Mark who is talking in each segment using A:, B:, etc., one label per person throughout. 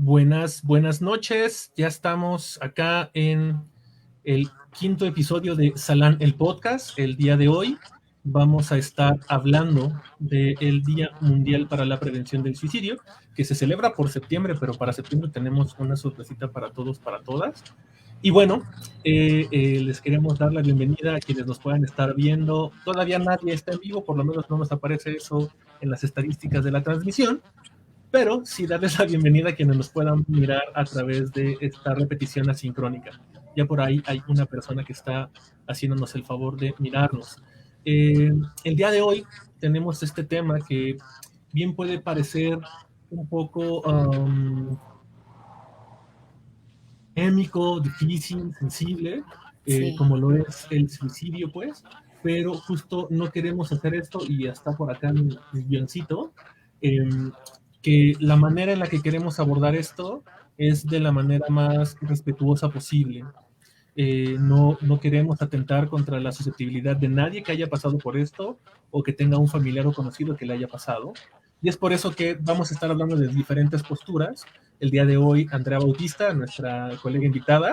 A: Buenas noches. Ya estamos acá en el quinto episodio de Salán el Podcast. El día de hoy vamos a estar hablando del Día Mundial para la Prevención del Suicidio, que se celebra por septiembre, pero para septiembre tenemos una sorpresita para todos, para todas. Y bueno, les queremos dar la bienvenida a quienes nos puedan estar viendo. Todavía nadie está en vivo, por lo menos no nos aparece eso en las estadísticas de la transmisión, pero sí darles la bienvenida a quienes nos puedan mirar a través de esta repetición asincrónica. Ya por ahí hay una persona que está haciéndonos el favor de mirarnos. El día de hoy tenemos este tema que bien puede parecer un poco émico, difícil, sensible,
B: Sí,
A: como lo es el suicidio, pues, pero justo no queremos hacer esto, y está por acá mi guioncito, eh, que la manera en la que queremos abordar esto es de la manera más respetuosa posible. No queremos atentar contra la susceptibilidad de nadie que haya pasado por esto o que tenga un familiar o conocido que le haya pasado. Y es por eso que vamos a estar hablando de diferentes posturas. El día de hoy, Andrea Bautista, nuestra colega invitada,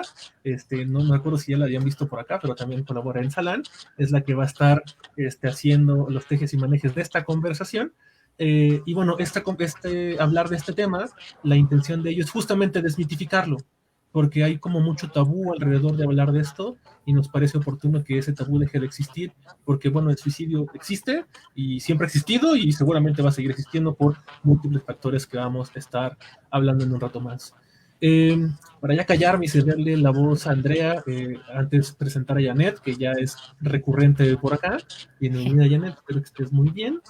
A: no me acuerdo si ya la habían visto por acá, pero también colabora en Salán, es la que va a estar haciendo los tejes y manejes de esta conversación. Y bueno, hablar de este tema, la intención de ello es justamente desmitificarlo, porque hay como mucho tabú alrededor de hablar de esto y nos parece oportuno que ese tabú deje de existir, porque bueno, el suicidio existe y siempre ha existido y seguramente va a seguir existiendo por múltiples factores que vamos a estar hablando en un rato más. Para ya callarme y cederle la voz a Andrea, antes presentar a Janet, que ya es recurrente por acá. Bienvenida, Janet, espero que estés muy bien.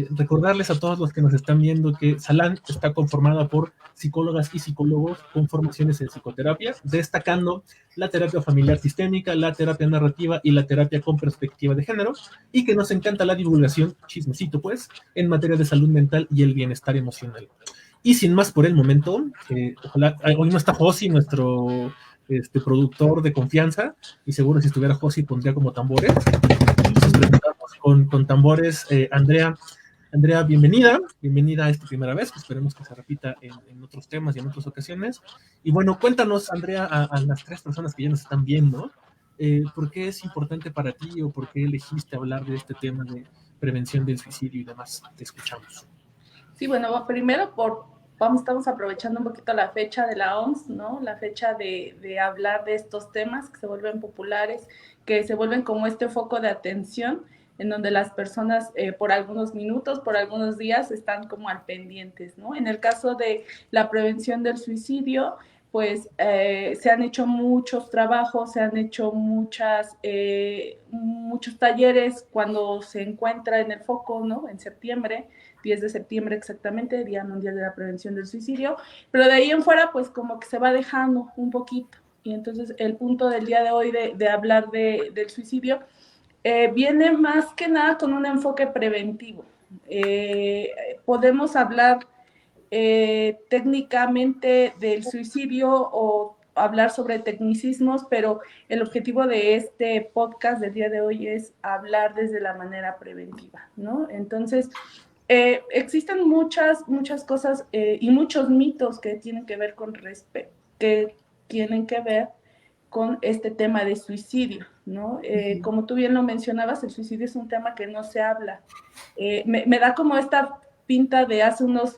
A: Recordarles a todos los que nos están viendo que Salán está conformada por psicólogas y psicólogos con formaciones en psicoterapia, destacando la terapia familiar sistémica, la terapia narrativa y la terapia con perspectiva de género, y que nos encanta la divulgación, chismecito pues, en materia de salud mental y el bienestar emocional. Y sin más por el momento, ojalá, hoy no está Josi, nuestro productor de confianza, y seguro si estuviera Josi pondría como tambores. Entonces presentamos con tambores, Andrea, bienvenida a esta primera vez, que esperemos que se repita en otros temas y en otras ocasiones. Y bueno, cuéntanos, Andrea, a las tres personas que ya nos están viendo, ¿por qué es importante para ti o por qué elegiste hablar de este tema de prevención del suicidio y demás? Te escuchamos.
C: Sí, bueno, primero estamos aprovechando un poquito la fecha de la OMS, ¿no? La fecha de hablar de estos temas que se vuelven populares, que se vuelven como este foco de atención en donde las personas por algunos minutos, por algunos días están como al pendientes, ¿no? En el caso de la prevención del suicidio, pues se han hecho muchos trabajos, se han hecho muchos talleres cuando se encuentra en el foco, ¿no? En septiembre, 10 de septiembre exactamente, Día Mundial de la Prevención del Suicidio, pero de ahí en fuera pues como que se va dejando un poquito. Y entonces el punto del día de hoy de hablar del suicidio viene más que nada con un enfoque preventivo. Podemos hablar técnicamente del suicidio o hablar sobre tecnicismos, pero el objetivo de este podcast del día de hoy es hablar desde la manera preventiva, ¿no? Entonces, existen muchas cosas y muchos mitos que tienen que ver con este tema de suicidio, ¿no? Como tú bien lo mencionabas, el suicidio es un tema que no se habla. Me da como esta pinta de hace unas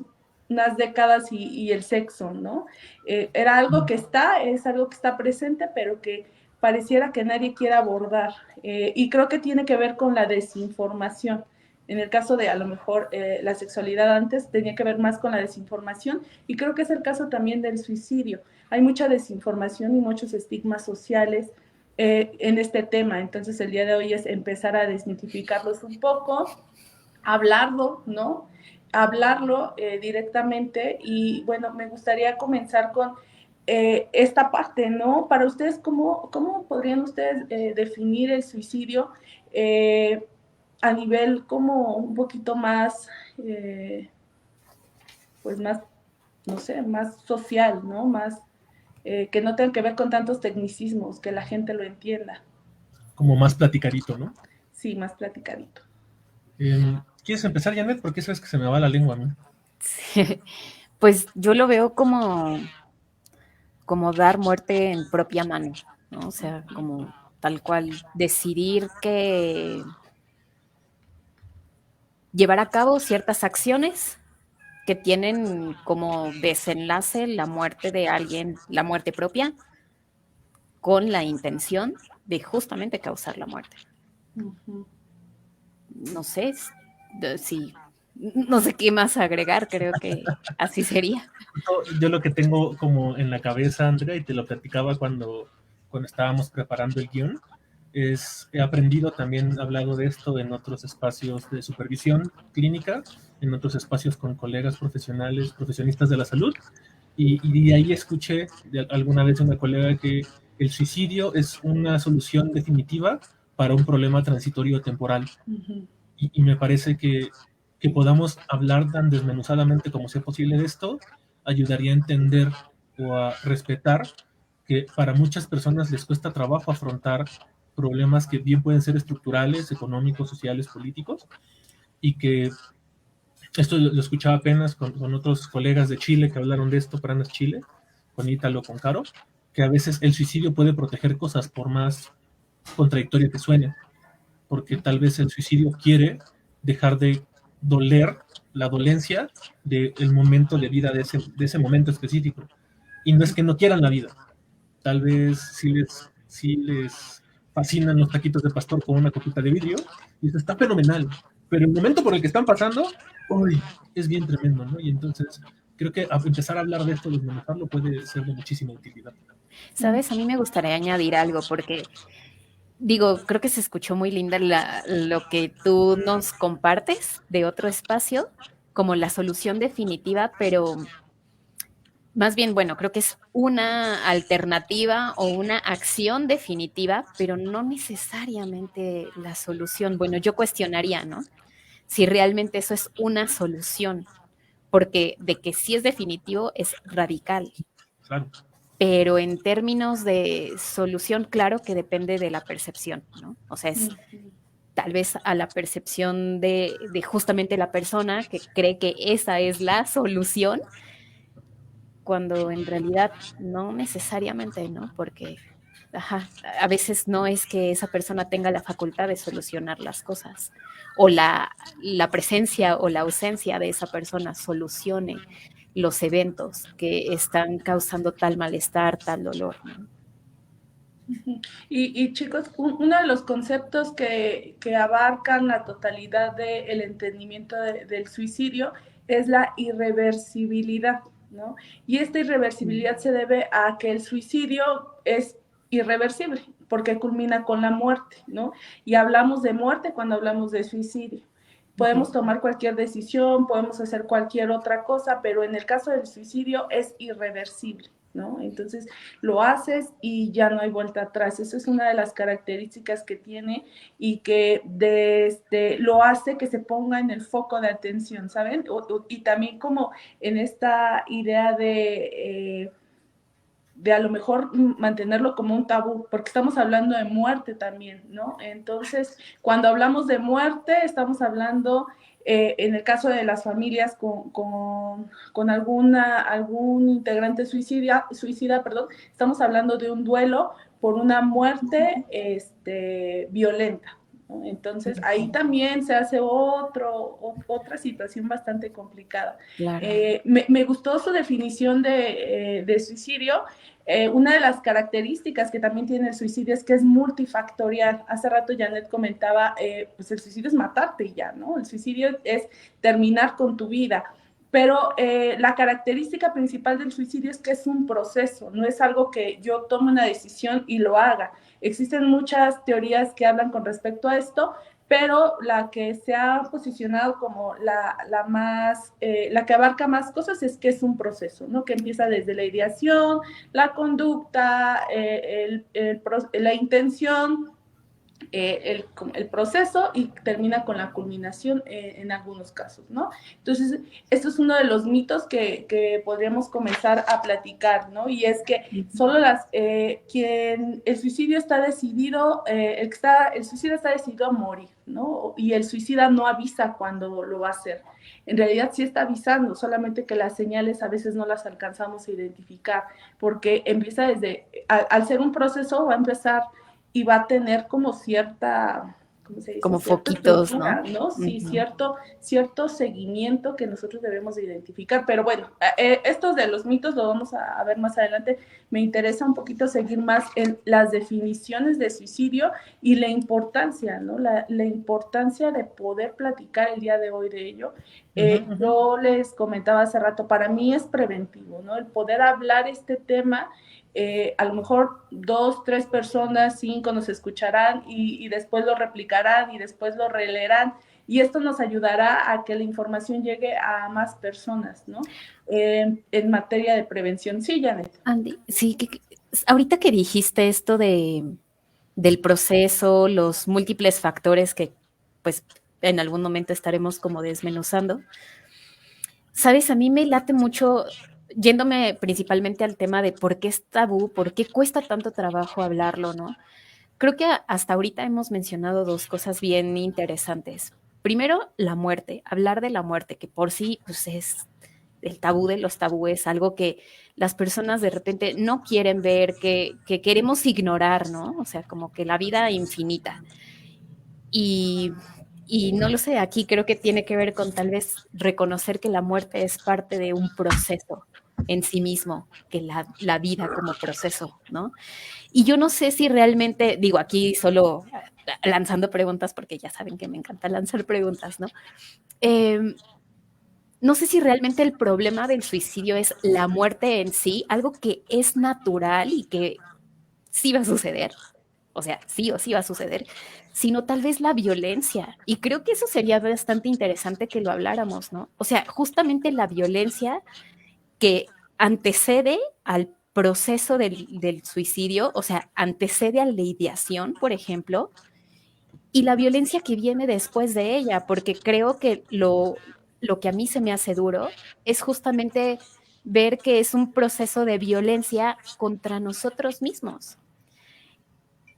C: décadas y el sexo, ¿no? Era algo que es algo que está presente, pero que pareciera que nadie quiere abordar. Y creo que tiene que ver con la desinformación. En el caso de a lo mejor la sexualidad antes tenía que ver más con la desinformación y creo que es el caso también del suicidio. Hay mucha desinformación y muchos estigmas sociales en este tema. Entonces el día de hoy es empezar a desmitificarlos un poco, hablarlo, ¿no? Hablarlo directamente y bueno, me gustaría comenzar con esta parte, ¿no? Para ustedes, ¿cómo podrían ustedes definir el suicidio a nivel como un poquito más, pues más, no sé, más social, ¿no? Más que no tenga que ver con tantos tecnicismos, que la gente lo entienda.
A: Como más platicadito, ¿no?
C: Sí, más platicadito.
A: ¿Quieres empezar, Janet? Porque eso es que se me va la lengua a mí.
B: sí. Pues yo lo veo como dar muerte en propia mano, ¿no? O sea, como tal cual decidir que llevar a cabo ciertas acciones que tienen como desenlace la muerte de alguien, la muerte propia, con la intención de justamente causar la muerte.
C: Ujú.
B: No sé si, no sé qué más agregar, creo que así sería.
A: Yo lo que tengo como en la cabeza, Andrea, y te lo platicaba cuando estábamos preparando el guión, he aprendido también, hablado de esto en otros espacios de supervisión clínica, en otros espacios con colegas profesionales, profesionistas de la salud, y de ahí escuché alguna vez una colega que el suicidio es una solución definitiva para un problema transitorio temporal.
C: Ujú.
A: Y me parece que podamos hablar tan desmenuzadamente como sea posible de esto, ayudaría a entender o a respetar que para muchas personas les cuesta trabajo afrontar problemas que bien pueden ser estructurales, económicos, sociales, políticos, y que esto lo escuchaba apenas con otros colegas de Chile que hablaron de esto, Pranas Chile, con Ítalo, con Caro, que a veces el suicidio puede proteger cosas por más contradictorio que suene, porque tal vez el suicidio quiere dejar de doler la dolencia del momento de vida de ese momento específico. Y no es que no quieran la vida, tal vez sí les fascinan los taquitos de pastor con una copita de vidrio, y eso está fenomenal, pero el momento por el que están pasando, uy, es bien tremendo, ¿no? Y entonces creo que empezar a hablar de esto, desmenuzarlo, puede ser de muchísima utilidad.
B: ¿Sabes? A mí me gustaría añadir algo porque digo, creo que se escuchó muy linda lo que tú nos compartes de otro espacio como la solución definitiva, pero más bien, bueno, creo que es una alternativa o una acción definitiva, pero no necesariamente la solución. Bueno, yo cuestionaría, ¿no? Si realmente eso es una solución, porque de que sí es definitivo es radical.
A: Claro.
B: Pero en términos de solución, claro que depende de la percepción, ¿no? O sea, es tal vez a la percepción de justamente la persona que cree que esa es la solución, cuando en realidad no necesariamente, ¿no? Porque ajá, a veces no es que esa persona tenga la facultad de solucionar las cosas o la presencia o la ausencia de esa persona solucione los eventos que están causando tal malestar, tal dolor, ¿no?
C: Y chicos, uno de los conceptos que abarcan la totalidad del entendimiento del suicidio es la irreversibilidad, ¿no? Y esta irreversibilidad se debe a que el suicidio es irreversible, porque culmina con la muerte, ¿no? Y hablamos de muerte cuando hablamos de suicidio. Podemos tomar cualquier decisión, podemos hacer cualquier otra cosa, pero en el caso del suicidio es irreversible, ¿no? Entonces lo haces y ya no hay vuelta atrás. Eso es una de las características que tiene y que lo hace que se ponga en el foco de atención, ¿saben? Y también como en esta idea de a lo mejor mantenerlo como un tabú, porque estamos hablando de muerte también, ¿no? Entonces, cuando hablamos de muerte, estamos hablando, en el caso de las familias con algún integrante suicida, perdón, estamos hablando de un duelo por una muerte violenta, ¿no? Entonces, ahí también se hace otra situación bastante complicada.
B: Claro.
C: Me gustó su definición de suicidio. Una de las características que también tiene el suicidio es que es multifactorial. Hace rato Janet comentaba, pues el suicidio es matarte y ya, ¿no? El suicidio es terminar con tu vida. Pero la característica principal del suicidio es que es un proceso, no es algo que yo tome una decisión y lo haga. Existen muchas teorías que hablan con respecto a esto, pero la que se ha posicionado como la que abarca más cosas es que es un proceso, ¿no? Que empieza desde la ideación, la conducta, la intención, el proceso y termina con la culminación en algunos casos, ¿no? Entonces, esto es uno de los mitos que podríamos comenzar a platicar, ¿no? Y es que solo el suicidio está decidido, el suicida está decidido a morir, ¿no? Y el suicida no avisa cuando lo va a hacer. En realidad sí está avisando, solamente que las señales a veces no las alcanzamos a identificar, porque empieza al ser un proceso, va a empezar y va a tener como cierta, ¿cómo se dice?
B: Como
C: cierta
B: foquitos, ¿no?
C: ¿no? Sí, cierto seguimiento que nosotros debemos de identificar. Pero bueno, estos de los mitos lo vamos a ver más adelante. Me interesa un poquito seguir más en las definiciones de suicidio y la importancia, ¿no? La importancia de poder platicar el día de hoy de ello. Yo les comentaba hace rato, para mí es preventivo, ¿no? El poder hablar este tema. A lo mejor 2, 3 personas, 5 nos escucharán y después lo replicarán y después lo releerán. Y esto nos ayudará a que la información llegue a más personas, ¿no? En materia de prevención. Sí, Janet.
B: Andy, sí, ahorita que dijiste esto del proceso, los múltiples factores que pues en algún momento estaremos como desmenuzando, sabes, a mí me late mucho, yéndome principalmente al tema de por qué es tabú, por qué cuesta tanto trabajo hablarlo, ¿no? Creo que hasta ahorita hemos mencionado dos cosas bien interesantes. Primero, la muerte, hablar de la muerte, que por sí pues, es el tabú de los tabúes, algo que las personas de repente no quieren ver, que queremos ignorar, ¿no? O sea, como que la vida infinita. Y no lo sé, aquí creo que tiene que ver con tal vez reconocer que la muerte es parte de un proceso en sí mismo, que la vida como proceso, ¿no? Y yo no sé si realmente, digo, aquí solo lanzando preguntas, porque ya saben que me encanta lanzar preguntas, ¿no? No sé si realmente el problema del suicidio es la muerte en sí, algo que es natural y que sí va a suceder, o sea, sí o sí va a suceder, sino tal vez la violencia. Y creo que eso sería bastante interesante que lo habláramos, ¿no? O sea, justamente la violencia que antecede al proceso del suicidio, o sea, antecede a la ideación, por ejemplo, y la violencia que viene después de ella, porque creo que lo que a mí se me hace duro es justamente ver que es un proceso de violencia contra nosotros mismos.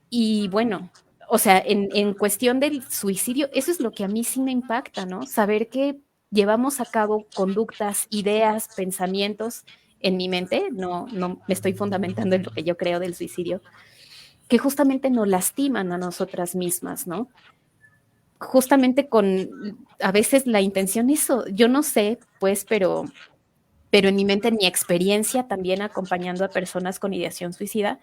B: Y bueno, o sea, en cuestión del suicidio, eso es lo que a mí sí me impacta, ¿no? Saber que llevamos a cabo conductas, ideas, pensamientos en mi mente, no me estoy fundamentando en lo que yo creo del suicidio, que justamente nos lastiman a nosotras mismas, ¿no? Justamente con a veces la intención, eso, yo no sé, pues, pero en mi mente, en mi experiencia también acompañando a personas con ideación suicida,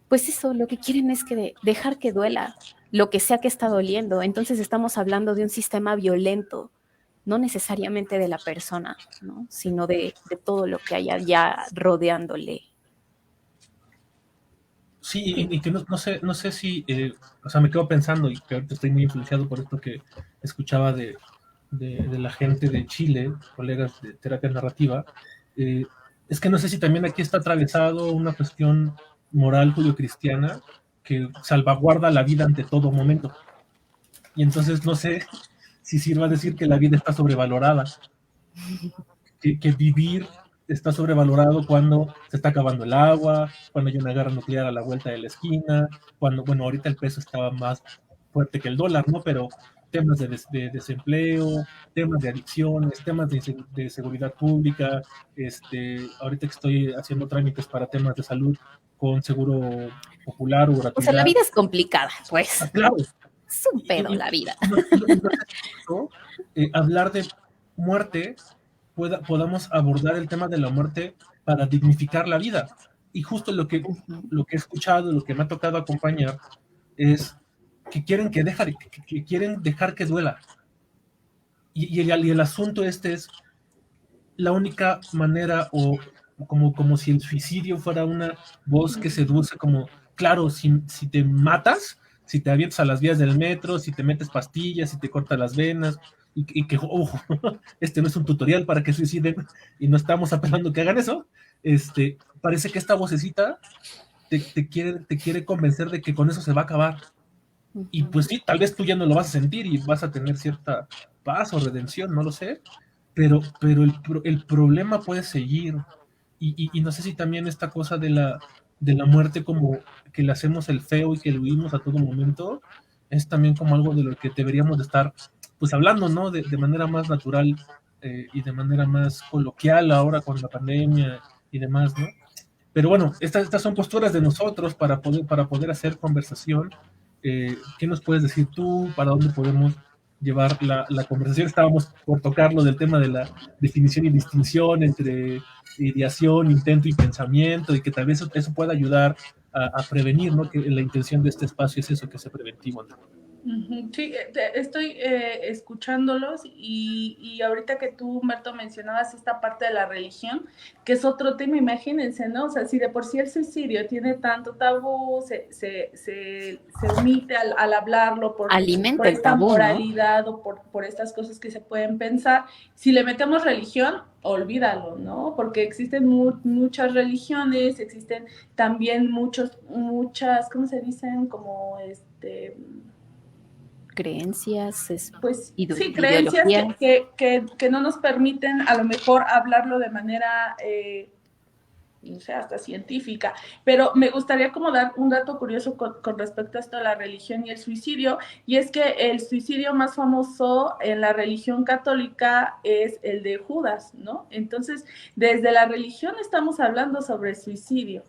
B: pues eso, lo que quieren es que dejar que duela, lo que sea que está doliendo. Entonces estamos hablando de un sistema violento, no necesariamente de la persona, ¿no? Sino de todo lo que hay allá rodeándole.
A: Sí, y que no sé si, o sea, me quedo pensando, y que ahorita estoy muy influenciado por esto que escuchaba de la gente de Chile, colegas de terapia narrativa, es que no sé si también aquí está atravesado una cuestión moral judio-cristiana que salvaguarda la vida ante todo momento. Y entonces no sé si sirva decir que la vida está sobrevalorada, que vivir está sobrevalorado cuando se está acabando el agua, cuando hay una guerra nuclear a la vuelta de la esquina, cuando, bueno, ahorita el peso estaba más fuerte que el dólar, ¿no? Pero temas de desempleo, temas de adicciones, temas de seguridad pública, ahorita que estoy haciendo trámites para temas de salud con seguro popular o gratuidad.
B: O sea, la vida es complicada, pues.
A: Ah, claro.
B: Es un pedo la vida.
A: Hablar de muerte, podamos abordar el tema de la muerte para dignificar la vida. Y justo lo que he escuchado, lo que me ha tocado acompañar, es que quieren que quieren dejar que duela. Y el asunto es la única manera, o como si el suicidio fuera una voz que seduce, como, claro, si te matas, si te avientas a las vías del metro, si te metes pastillas, si te cortas las venas, y que, ojo, este no es un tutorial para que suiciden, y no estamos apelando que hagan eso, parece que esta vocecita te quiere convencer de que con eso se va a acabar. Y pues sí, tal vez tú ya no lo vas a sentir y vas a tener cierta paz o redención, no lo sé, pero el problema puede seguir. Y no sé si también esta cosa de la muerte como que le hacemos el feo y que lo huimos a todo momento, es también como algo de lo que deberíamos de estar pues hablando, ¿no? De manera más natural y de manera más coloquial ahora con la pandemia y demás, ¿no? Pero bueno, estas son posturas de nosotros para poder hacer conversación. ¿Qué nos puedes decir tú? ¿Para dónde podemos llevar la conversación? Estábamos por tocar lo del tema de la definición y distinción entre ideación, intento y pensamiento, y que tal vez eso pueda ayudar a prevenir, ¿no? Que la intención de este espacio es eso, que sea preventivo, ¿no?
C: Sí, estoy escuchándolos y ahorita que tú, Humberto, mencionabas esta parte de la religión, que es otro tema, imagínense, ¿no? O sea, si de por sí el suicidio tiene tanto tabú, se omite al hablarlo
B: Alimenta
C: por
B: el
C: esta
B: tabú, ¿no?
C: moralidad o por estas cosas que se pueden pensar, si le metemos religión, olvídalo, ¿no? Porque existen muchas religiones, existen también muchas, ¿cómo se dicen? Como
B: Creencias,
C: pues sí, creencias
B: ideologías.
C: que no nos permiten a lo mejor hablarlo de manera, no sé, hasta científica, pero me gustaría como dar un dato curioso con respecto a esto de la religión y el suicidio, y es que el suicidio más famoso en la religión católica es el de Judas, ¿no? Entonces, desde la religión estamos hablando sobre el suicidio.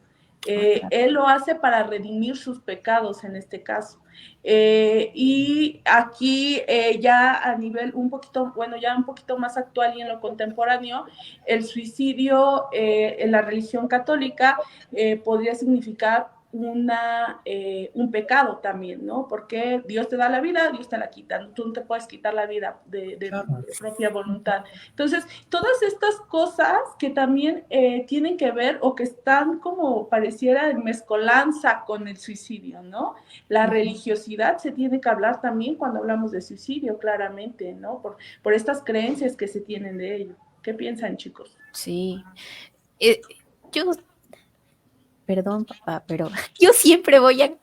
C: Él lo hace para redimir sus pecados en este caso. Y aquí ya a nivel un poquito, bueno, ya un poquito más actual y en lo contemporáneo, el suicidio en la religión católica podría significar un pecado también, ¿no? Porque Dios te da la vida, Dios te la quita, tú no te puedes quitar la vida de propia voluntad. Entonces, todas estas cosas que también tienen que ver o que están como pareciera en mezcolanza con el suicidio, ¿no? La religiosidad se tiene que hablar también cuando hablamos de suicidio, claramente, ¿no? Por estas creencias que se tienen de ello. ¿Qué piensan, chicos?
B: Sí. Yo, perdón, papá, pero yo siempre voy a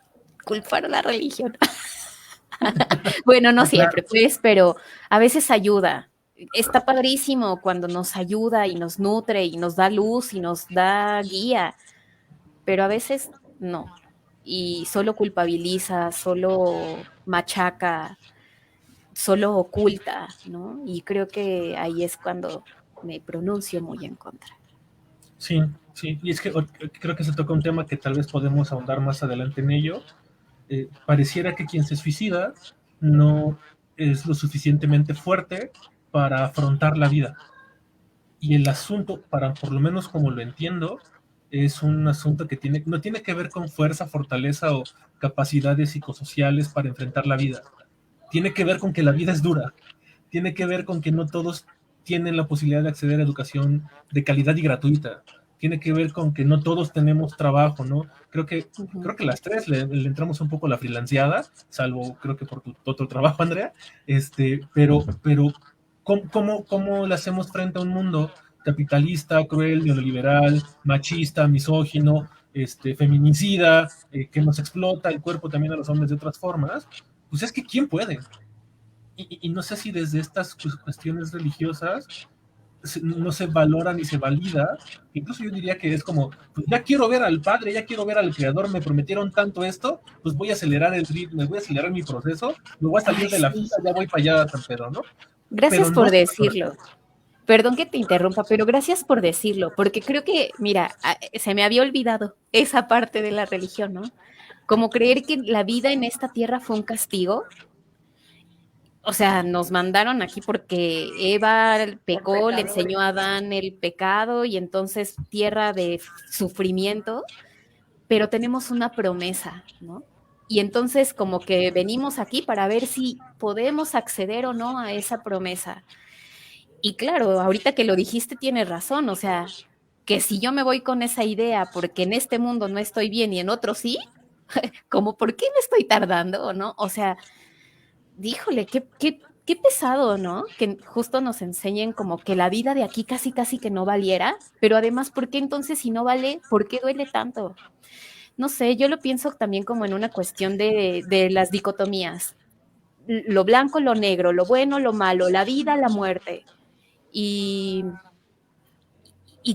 B: culpar a la religión. Bueno, no siempre, pues, pero a veces ayuda. Está padrísimo cuando nos ayuda y nos nutre y nos da luz y nos da guía, pero a veces no. Y solo culpabiliza, solo machaca, solo oculta, ¿no? Y creo que ahí es cuando me pronuncio muy en contra.
A: Sí, sí, y es que creo que se toca un tema que tal vez podemos ahondar más adelante en ello. Pareciera que quien se suicida no es lo suficientemente fuerte para afrontar la vida. Y el asunto, por lo menos como lo entiendo, es un asunto que no tiene que ver con fuerza, fortaleza o capacidades psicosociales para enfrentar la vida. Tiene que ver con que la vida es dura. Tiene que ver con que no todos tienen la posibilidad de acceder a educación de calidad y gratuita. Tiene que ver con que no todos tenemos trabajo, ¿no? Creo que las tres le entramos un poco a la freelanceada, salvo creo que por tu otro trabajo, Andrea. Pero ¿cómo le hacemos frente a un mundo capitalista, cruel, neoliberal, machista, misógino, feminicida, que nos explota el cuerpo también a los hombres de otras formas? Pues es que ¿quién puede? Y no sé si desde estas cuestiones religiosas no se valora ni se valida. Incluso yo diría que es como, pues ya quiero ver al Padre, ya quiero ver al Creador, me prometieron tanto esto, pues voy a acelerar el ritmo, voy a acelerar mi proceso, me voy a salir de la fila, ya voy para allá, San Pedro, ¿no?
B: Gracias
A: Pero no
B: por
A: se
B: decirlo. Perdón que te interrumpa, pero gracias por decirlo, porque creo que, mira, se me había olvidado esa parte de la religión, ¿no? Como creer que la vida en esta tierra fue un castigo. O sea, nos mandaron aquí porque Eva pecó, le enseñó a Adán el pecado y entonces tierra de sufrimiento, pero tenemos una promesa, ¿no? Y entonces como que venimos aquí para ver si podemos acceder o no a esa promesa. Y claro, ahorita que lo dijiste tienes razón, o sea, que si yo me voy con esa idea porque en este mundo no estoy bien y en otro sí, como ¿por qué me estoy tardando, no? O sea, díjole, qué pesado, ¿no? Que justo nos enseñen como que la vida de aquí casi que no valiera, pero además, ¿por qué entonces si no vale, por qué duele tanto? no sé, yo lo pienso también como en una cuestión de las dicotomías. Lo blanco, lo negro, lo bueno, lo malo, la vida, la muerte. Y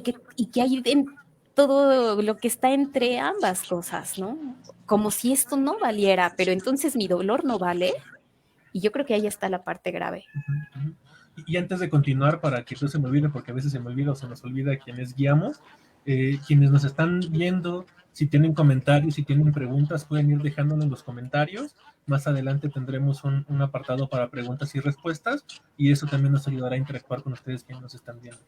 B: que hay en todo lo que está entre ambas cosas, ¿no? Como si esto no valiera, pero entonces mi dolor no vale. Y yo creo que ahí está la parte grave.
A: Y antes de continuar, para que no se me olvide, porque a veces se me olvida o se nos olvida quienes guiamos, quienes nos están viendo, si tienen comentarios, si tienen preguntas, pueden ir dejándolo en los comentarios. Más adelante tendremos un apartado para preguntas y respuestas, y eso también nos ayudará a interactuar con ustedes quienes nos están viendo.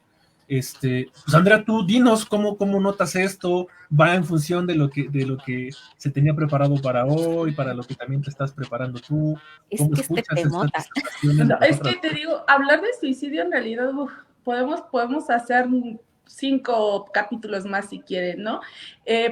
A: Pues Andrea, tú dinos cómo notas esto, va en función de lo que se tenía preparado para hoy, para lo que también te estás preparando tú.
B: Es
A: ¿Cómo
B: que
A: escuchas
B: esta
A: esta disertación?
C: No, es que te digo, hablar de suicidio en realidad, podemos hacer 5 capítulos más si quieren, ¿no?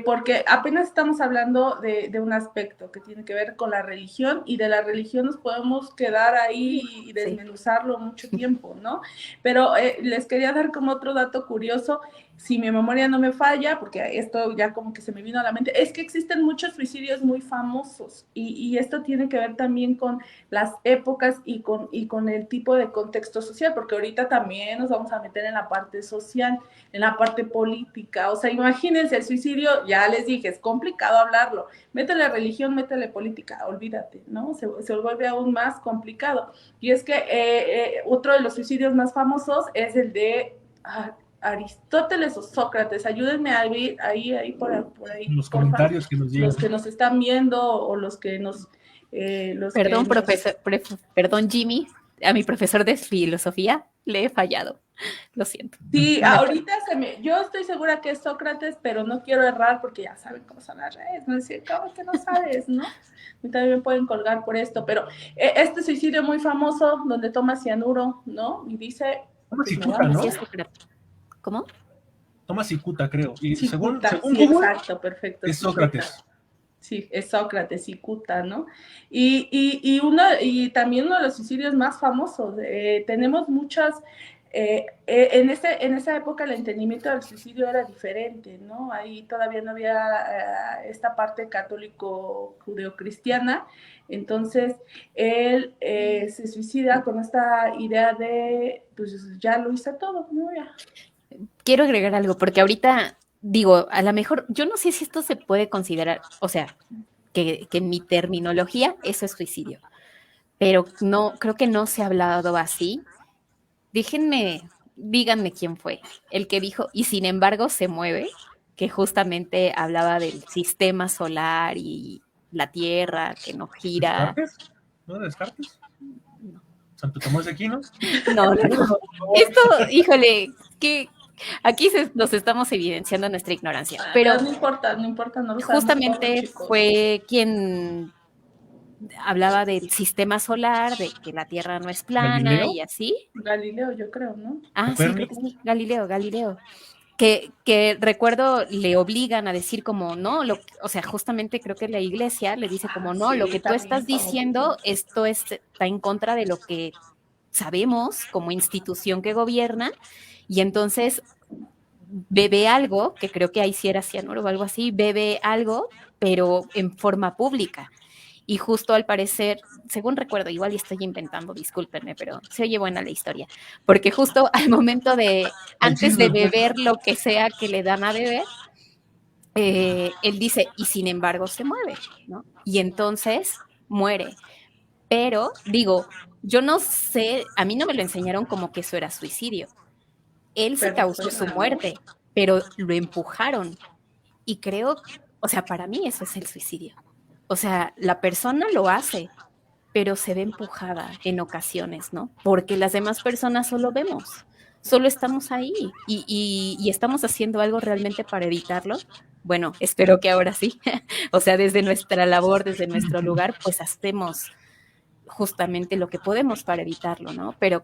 C: Porque apenas estamos hablando de un aspecto que tiene que ver con la religión, y de la religión nos podemos quedar ahí y desmenuzarlo mucho tiempo, ¿no? Pero les quería dar como otro dato curioso, si mi memoria no me falla, porque esto ya como que se me vino a la mente, es que existen muchos suicidios muy famosos, y esto tiene que ver también con las épocas y con el tipo de contexto social, porque ahorita también nos vamos a meter en la parte social, en la parte política. O sea, imagínense, el suicidio, ya les dije, es complicado hablarlo. Métele religión, métele política, olvídate, ¿no? Se vuelve aún más complicado. Y es que otro de los suicidios más famosos es el de Aristóteles o Sócrates. Ayúdenme ahí por ahí.
A: Los comentarios que nos llegan.
C: Los que nos están viendo o los que nos...
B: Perdón, profesor, perdón, Jimmy, a mi profesor de filosofía le he fallado. Lo siento.
C: Sí, ahorita yo estoy segura que es Sócrates, pero no quiero errar porque ya saben cómo son las redes, ¿no? Es decir, ¿cómo que no sabes, no? Y también me pueden colgar por esto, pero este suicidio muy famoso donde toma cianuro, ¿no? Y dice...
A: Toma cicuta, ¿no?
B: ¿Cómo?
A: Toma cicuta, creo. Y
C: cicuta,
A: según
C: sí,
A: Google,
C: exacto, perfecto.
A: es Sócrates.
C: Sí, es Sócrates, cicuta, ¿no? Y también uno de los suicidios más famosos. Tenemos muchas... en esa época el entendimiento del suicidio era diferente, ¿no? Ahí todavía no había esta parte católico-judeocristiana. Entonces, él se suicida con esta idea de, pues ya lo hice todo, ¿no? Ya.
B: Quiero agregar algo, porque ahorita digo, a lo mejor, yo no sé si esto se puede considerar, o sea, que en mi terminología eso es suicidio, pero no, creo que no se ha hablado así. Díganme quién fue el que dijo, y sin embargo se mueve, que justamente hablaba del sistema solar y la Tierra, que no gira.
A: ¿Descartes? ¿No Descartes? No. ¿Santo Tomás de Aquino?
B: No. Esto, híjole, que aquí nos estamos evidenciando nuestra ignorancia. Pero
C: no importa, no lo
B: justamente fue quien hablaba del sistema solar, de que la Tierra no es plana. ¿Galileo? Y así.
C: Galileo, yo creo, ¿no?
B: Sí, creo que sí, Galileo. Que recuerdo le obligan a decir como, no, o sea, justamente creo que la iglesia le dice como, no, lo que tú estás diciendo, esto está en contra de lo que sabemos como institución que gobierna, y entonces bebe algo, que creo que ahí sí era cianuro o algo así, bebe algo, pero en forma pública. Y justo al parecer, según recuerdo, igual y estoy inventando, discúlpenme, pero se oye buena la historia, porque justo al momento antes de beber lo que sea que le dan a beber, él dice, y sin embargo se mueve, ¿no? Y entonces muere. Pero, digo, yo no sé, a mí no me lo enseñaron como que eso era suicidio. Él se causó su muerte, pero lo empujaron. Y creo, o sea, para mí eso es el suicidio. O sea, la persona lo hace, pero se ve empujada en ocasiones, ¿no? Porque las demás personas solo vemos, solo estamos ahí y estamos haciendo algo realmente para evitarlo. Bueno, espero que ahora sí. O sea, desde nuestra labor, desde nuestro lugar, pues hacemos justamente lo que podemos para evitarlo, ¿no? Pero,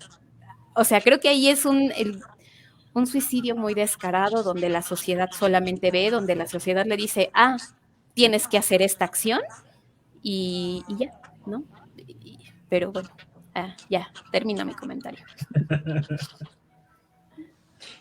B: o sea, creo que ahí es un suicidio muy descarado, donde la sociedad solamente ve, donde la sociedad le dice, tienes que hacer esta acción y ya, ¿no? Pero bueno, ya, termino mi comentario.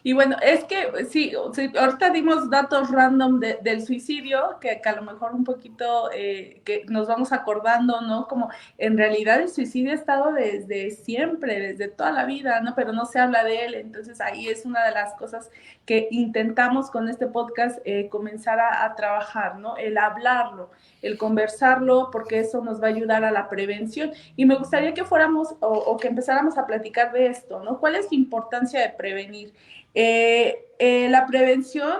C: Y bueno, es que sí, ahorita dimos datos random del suicidio, que a lo mejor un poquito que nos vamos acordando, ¿no? Como en realidad el suicidio ha estado desde siempre, desde toda la vida, ¿no? Pero no se habla de él, entonces ahí es una de las cosas que intentamos con este podcast comenzar a trabajar, ¿no? El hablarlo, el conversarlo, porque eso nos va a ayudar a la prevención. Y me gustaría que fuéramos o que empezáramos a platicar de esto, ¿no? ¿Cuál es la importancia de prevenir? La prevención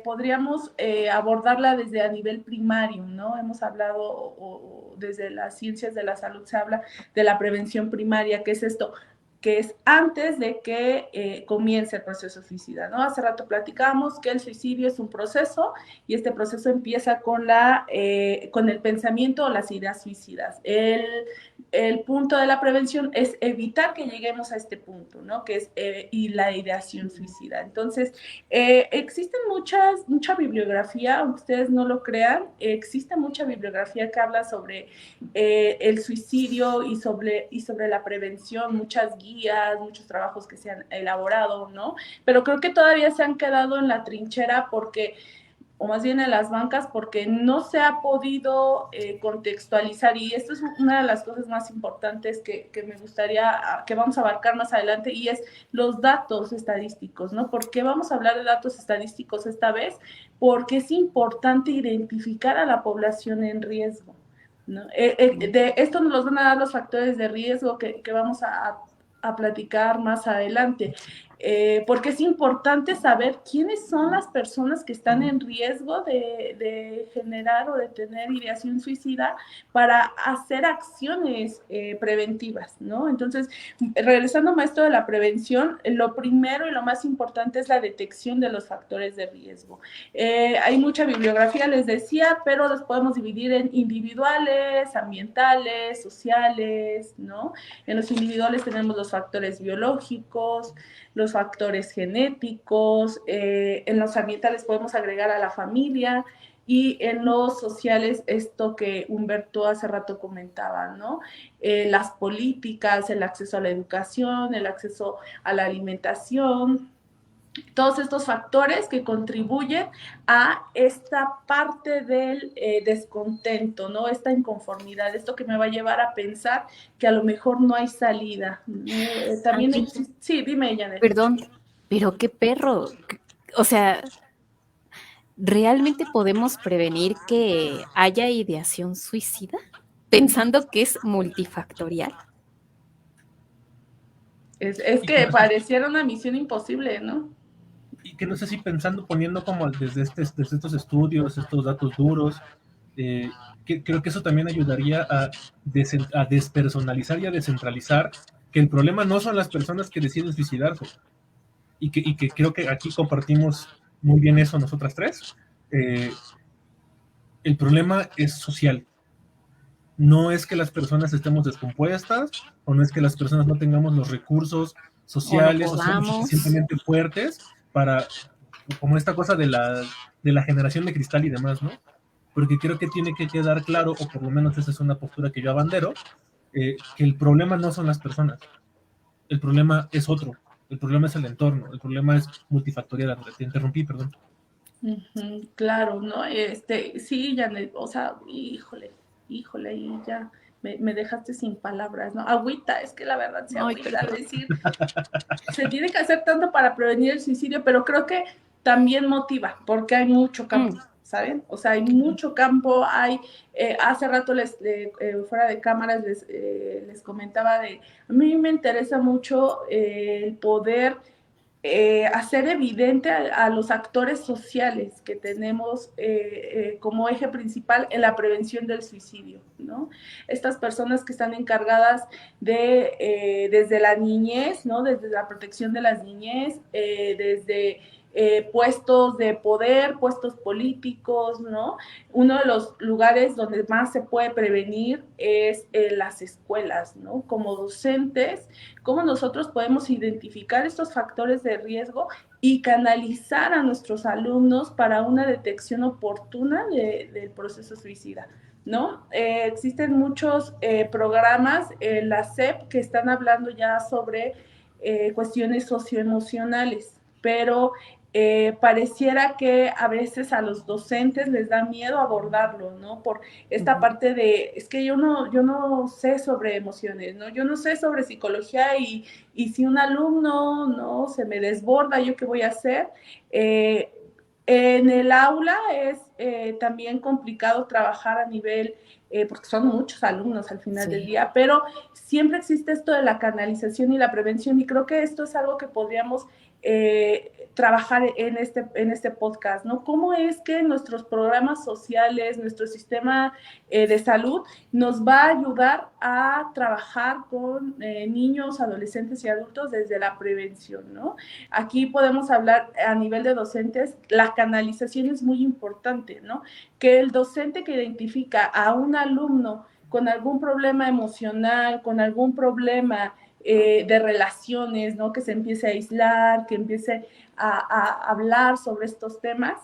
C: podríamos abordarla desde a nivel primario, ¿no? Hemos hablado, o desde las ciencias de la salud se habla de la prevención primaria, ¿qué es esto? Que es antes de que comience el proceso suicida, ¿no? Hace rato platicamos que el suicidio es un proceso y este proceso empieza con el pensamiento o las ideas suicidas. El punto de la prevención es evitar que lleguemos a este punto, ¿no? Que es y la ideación suicida. Entonces, existen mucha bibliografía, aunque ustedes no lo crean, existe mucha bibliografía que habla sobre el suicidio y sobre la prevención, muchas guías, muchos trabajos que se han elaborado, ¿no? Pero creo que todavía se han quedado en la trinchera porque, o más bien en las bancas, porque no se ha podido contextualizar, y esto es una de las cosas más importantes que me gustaría, que vamos a abarcar más adelante, y es los datos estadísticos, ¿no? ¿Por qué vamos a hablar de datos estadísticos esta vez? Porque es importante identificar a la población en riesgo, ¿no? De esto nos los van a dar los factores de riesgo que vamos a platicar más adelante, porque es importante saber quiénes son las personas que están en riesgo de generar o de tener ideación suicida para hacer acciones preventivas, ¿no? Entonces, regresando a esto de la prevención, lo primero y lo más importante es la detección de los factores de riesgo. Hay mucha bibliografía, les decía, pero los podemos dividir en individuales, ambientales, sociales, ¿no? En los individuales tenemos los factores biológicos, los factores genéticos, en los ambientales podemos agregar a la familia, y en los sociales, esto que Humberto hace rato comentaba, ¿no? Las políticas, el acceso a la educación, el acceso a la alimentación, todos estos factores que contribuyen a esta parte del descontento, ¿no? Esta inconformidad, esto que me va a llevar a pensar que a lo mejor no hay salida. También existe... Sí, dime, Janet.
B: Perdón, pero qué perro. O sea, ¿realmente podemos prevenir que haya ideación suicida? Pensando que es multifactorial.
C: Es que pareciera una misión imposible, ¿no?
A: Y que no sé si pensando, poniendo como desde estos estudios, estos datos duros, creo que eso también ayudaría a despersonalizar y a descentralizar que el problema no son las personas que deciden suicidarse, y que creo que aquí compartimos muy bien eso nosotras tres. El problema es social. No es que las personas estemos descompuestas, o no es que las personas no tengamos los recursos sociales o sean suficientemente fuertes para, como esta cosa de la generación de cristal y demás, ¿no? Porque creo que tiene que quedar claro, o por lo menos esa es una postura que yo abandero, que el problema no son las personas, el problema es otro, el problema es el entorno, el problema es multifactorial. Te interrumpí, perdón.
C: Claro, ¿no? Sí, Janet, o sea, híjole, y ya me dejaste sin palabras, ¿no? Agüita, es que la verdad se agüita decir, se tiene que hacer tanto para prevenir el suicidio, pero creo que también motiva, porque hay mucho campo, ¿saben? O sea, hay mucho campo, hace rato fuera de cámaras les comentaba a mí me interesa mucho el poder hacer evidente a los actores sociales que tenemos como eje principal en la prevención del suicidio, ¿no? Estas personas que están encargadas desde la niñez, ¿no? Desde la protección de las niñez, desde puestos de poder, puestos políticos, ¿no? Uno de los lugares donde más se puede prevenir es las escuelas, ¿no? Como docentes, cómo nosotros podemos identificar estos factores de riesgo y canalizar a nuestros alumnos para una detección oportuna del proceso suicida, ¿no? Existen muchos programas en la SEP que están hablando ya sobre cuestiones socioemocionales, pero pareciera que a veces a los docentes les da miedo abordarlo, ¿no? Por esta parte de, es que yo no sé sobre emociones, ¿no? Yo no sé sobre psicología y si un alumno, ¿no? Se me desborda, ¿yo qué voy a hacer? En el aula es también complicado trabajar a nivel, porque son muchos alumnos al final del día, pero siempre existe esto de la canalización y la prevención, y creo que esto es algo que podríamos trabajar en este podcast, ¿no? ¿Cómo es que nuestros programas sociales, nuestro sistema de salud nos va a ayudar a trabajar con niños, adolescentes y adultos desde la prevención, ¿no? Aquí podemos hablar a nivel de docentes, la canalización es muy importante, ¿no? Que el docente que identifica a un alumno con algún problema emocional, con algún problema de relaciones, ¿no? Que se empiece a aislar, que empiece a hablar sobre estos temas,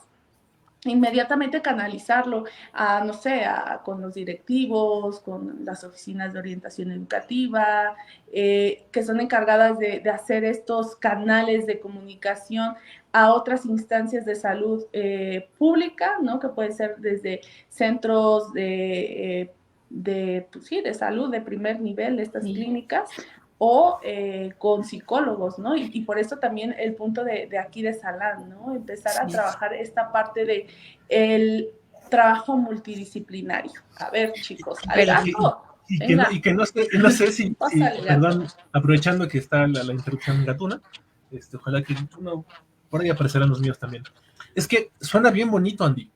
C: inmediatamente canalizarlo a, no sé, con los directivos, con las oficinas de orientación educativa, que son encargadas de hacer estos canales de comunicación a otras instancias de salud pública, ¿no? Que puede ser desde centros pues sí, de salud de primer nivel, estas clínicas, o con psicólogos, ¿no? Y por eso también el punto de aquí de Salán, ¿no? Empezar a trabajar esta parte de el trabajo multidisciplinario. A ver, chicos, al gato.
A: Y que no sé si perdón, aprovechando que está la interrupción gatuna, ojalá que por ahí aparecerán los míos también. Es que suena bien bonito, Andy,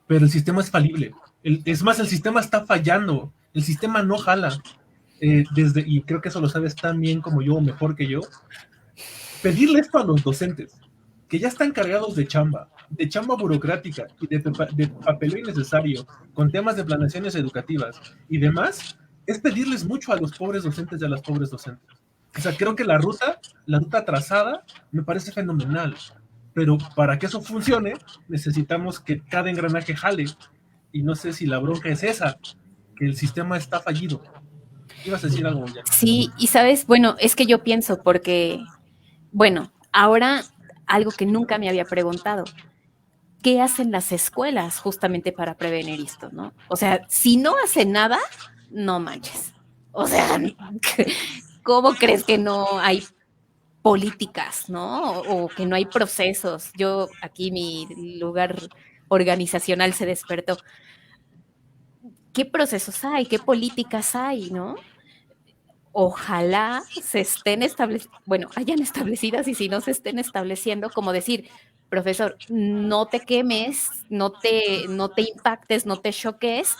A: pero el sistema es falible. Es más, el sistema está fallando. El sistema no jala. Y creo que eso lo sabes tan bien como yo, o mejor que yo, pedirle esto a los docentes, que ya están cargados de chamba burocrática y de papeleo innecesario, con temas de planeaciones educativas y demás, es pedirles mucho a los pobres docentes y a las pobres docentes. O sea, creo que la ruta trazada me parece fenomenal, pero para que eso funcione, necesitamos que cada engranaje jale, y no sé si la bronca es esa, que el sistema está fallido. ¿Ibas a decir algo ya?
B: Sí, y sabes, bueno, es que yo pienso porque, bueno, ahora algo que nunca me había preguntado, ¿qué hacen las escuelas justamente para prevenir esto, no? O sea, si no hacen nada, no manches. O sea, ¿cómo crees que no hay políticas, no? O que no hay procesos. Yo aquí mi lugar organizacional se despertó. ¿Qué procesos hay? ¿Qué políticas hay, no? Ojalá se estén hayan establecidas, y si no se estén estableciendo, como decir, profesor, no te quemes, no te impactes, no te choques.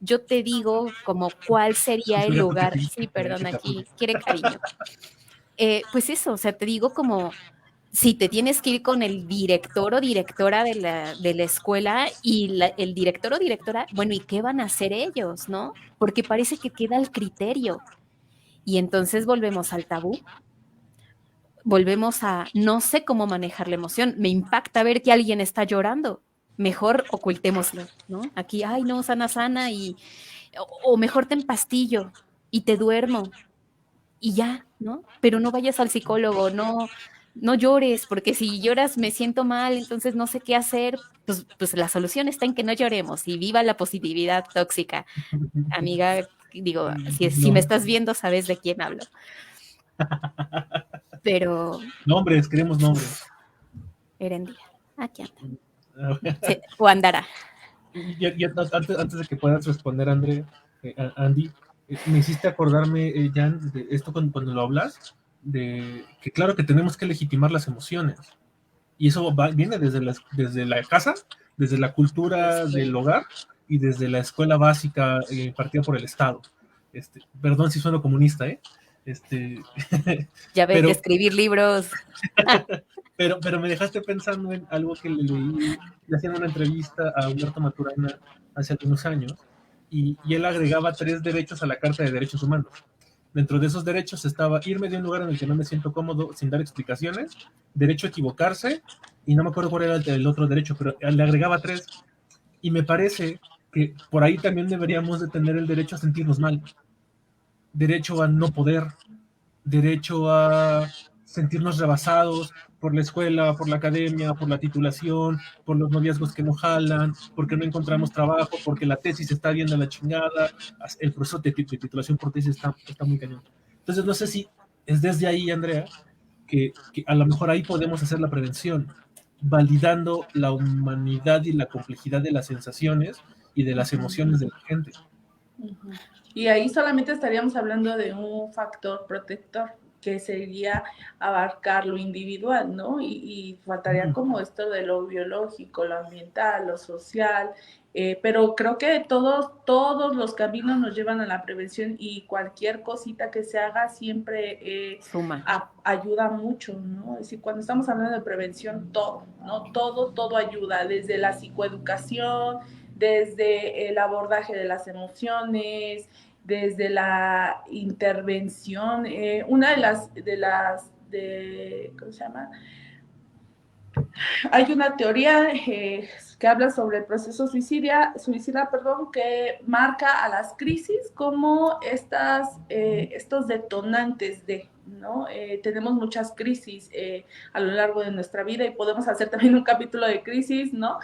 B: Yo te digo como cuál sería el lugar. Sí, perdón, aquí quiere cariño. Pues eso, o sea, te digo como si te tienes que ir con el director o directora de la escuela y el director o directora, bueno, ¿y qué van a hacer ellos, no? Porque parece que queda el criterio. Y entonces volvemos al tabú, volvemos a no sé cómo manejar la emoción, me impacta ver que alguien está llorando, mejor ocultémoslo, ¿no? Aquí, ay, no, sana, o mejor te empastillo y te duermo y ya, ¿no? Pero no vayas al psicólogo, no llores, porque si lloras me siento mal, entonces no sé qué hacer. Pues la solución está en que no lloremos y viva la positividad tóxica. Amiga, digo, si me estás viendo, sabes de quién hablo. Pero...
A: Nombres, queremos nombres.
B: Erendía, aquí anda. Sí, o andará.
A: Antes de que puedas responder, Andy, me hiciste acordarme, Jan, de esto cuando lo hablas, de que claro que tenemos que legitimar las emociones. Y eso viene desde la casa, desde la cultura del hogar y desde la escuela básica impartida por el Estado. Perdón si sueno comunista, ¿eh?
B: Ya ves que escribir libros.
A: Pero me dejaste pensando en algo que le leí, le hacían una entrevista a Humberto Maturana hace algunos años, y él agregaba 3 derechos a la Carta de Derechos Humanos. Dentro de esos derechos estaba irme de un lugar en el que no me siento cómodo sin dar explicaciones, derecho a equivocarse, y no me acuerdo cuál era el otro derecho, pero le agregaba 3, y me parece que por ahí también deberíamos de tener el derecho a sentirnos mal, derecho a no poder, derecho a sentirnos rebasados por la escuela, por la academia, por la titulación, por los noviazgos que no jalan, porque no encontramos trabajo, porque la tesis está viendo la chingada, el proceso de titulación por tesis está muy cañón. Entonces no sé si es desde ahí, Andrea, que a lo mejor ahí podemos hacer la prevención, validando la humanidad y la complejidad de las sensaciones y de las emociones de la gente.
C: Y ahí solamente estaríamos hablando de un factor protector, que sería abarcar lo individual, ¿no? Y faltaría como esto de lo biológico, lo ambiental, lo social, pero creo que todos los caminos nos llevan a la prevención y cualquier cosita que se haga siempre
B: suma.
C: Ayuda mucho, ¿no? Es decir, cuando estamos hablando de prevención, todo, ¿no? Todo ayuda, desde la psicoeducación, desde el abordaje de las emociones, desde la intervención. Una ¿cómo se llama? Hay una teoría que habla sobre el proceso suicida, que marca a las crisis como estos detonantes ¿no? Tenemos muchas crisis a lo largo de nuestra vida y podemos hacer también un capítulo de crisis, ¿no?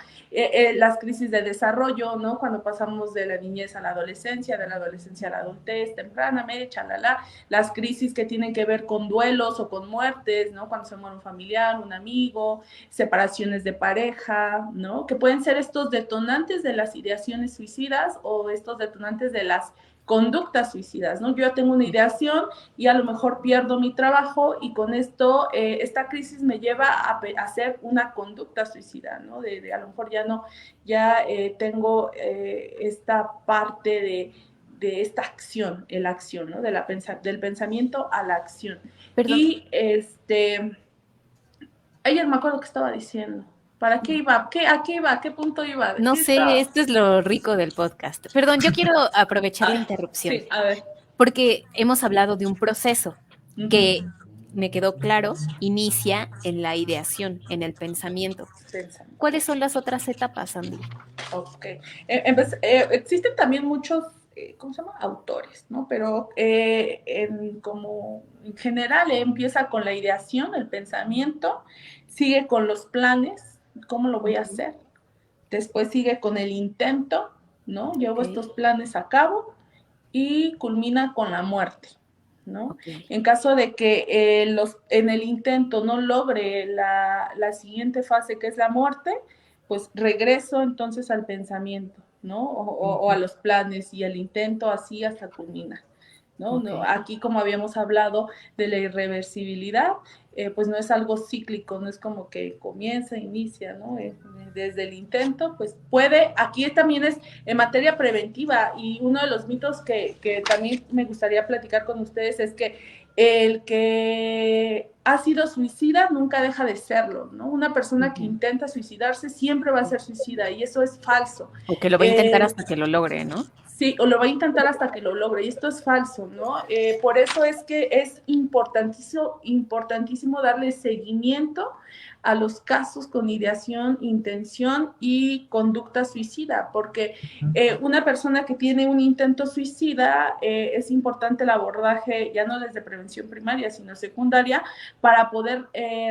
C: Las crisis de desarrollo, ¿no? Cuando pasamos de la niñez a la adolescencia, de la adolescencia a la adultez temprana, media, chalala, las crisis que tienen que ver con duelos o con muertes, ¿no? Cuando se muere un familiar, un amigo, separaciones de pareja, ¿no? Que pueden ser estos detonantes de las ideaciones suicidas o estos detonantes de las conductas suicidas, ¿no? Yo ya tengo una ideación y a lo mejor pierdo mi trabajo y con esto, esta crisis me lleva a hacer una conducta suicida, ¿no? De a lo mejor tengo esta parte de esta acción, la acción, ¿no? Del pensamiento a la acción.
B: Perdón.
C: Y ayer me acuerdo que estaba diciendo. ¿Para qué iba? ¿A qué iba? ¿A qué punto iba?
B: No sé, esto es lo rico del podcast. Perdón, yo quiero aprovechar la interrupción.
C: Sí, a ver.
B: Porque hemos hablado de un proceso que me quedó claro, inicia en la ideación, en el pensamiento. ¿Cuáles son las otras etapas, Andy?
C: Ok. Existen también muchos, ¿cómo se llama? Autores, ¿no? Pero en general empieza con la ideación, el pensamiento, sigue con los planes, ¿cómo lo voy a hacer? Después sigue con el intento, ¿no? Llevo estos planes a cabo y culmina con la muerte, ¿no? En caso de que en el intento no logre la siguiente fase, que es la muerte, pues regreso entonces al pensamiento, ¿no? O a los planes y el intento así hasta culminar, ¿no? Aquí, como habíamos hablado de la irreversibilidad, pues no es algo cíclico, no es como que comienza, inicia, ¿no? Desde el intento, pues aquí también es en materia preventiva, y uno de los mitos que también me gustaría platicar con ustedes es que el que ha sido suicida nunca deja de serlo, ¿no? Una persona que intenta suicidarse siempre va a ser suicida, y eso es falso.
B: O que lo va a intentar hasta que lo logre, ¿no?
C: Sí, o lo va a intentar hasta que lo logre, y esto es falso, ¿no? Por eso es que es importantísimo darle seguimiento a los casos con ideación, intención y conducta suicida, porque una persona que tiene un intento suicida, es importante el abordaje ya no desde prevención primaria, sino secundaria, para poder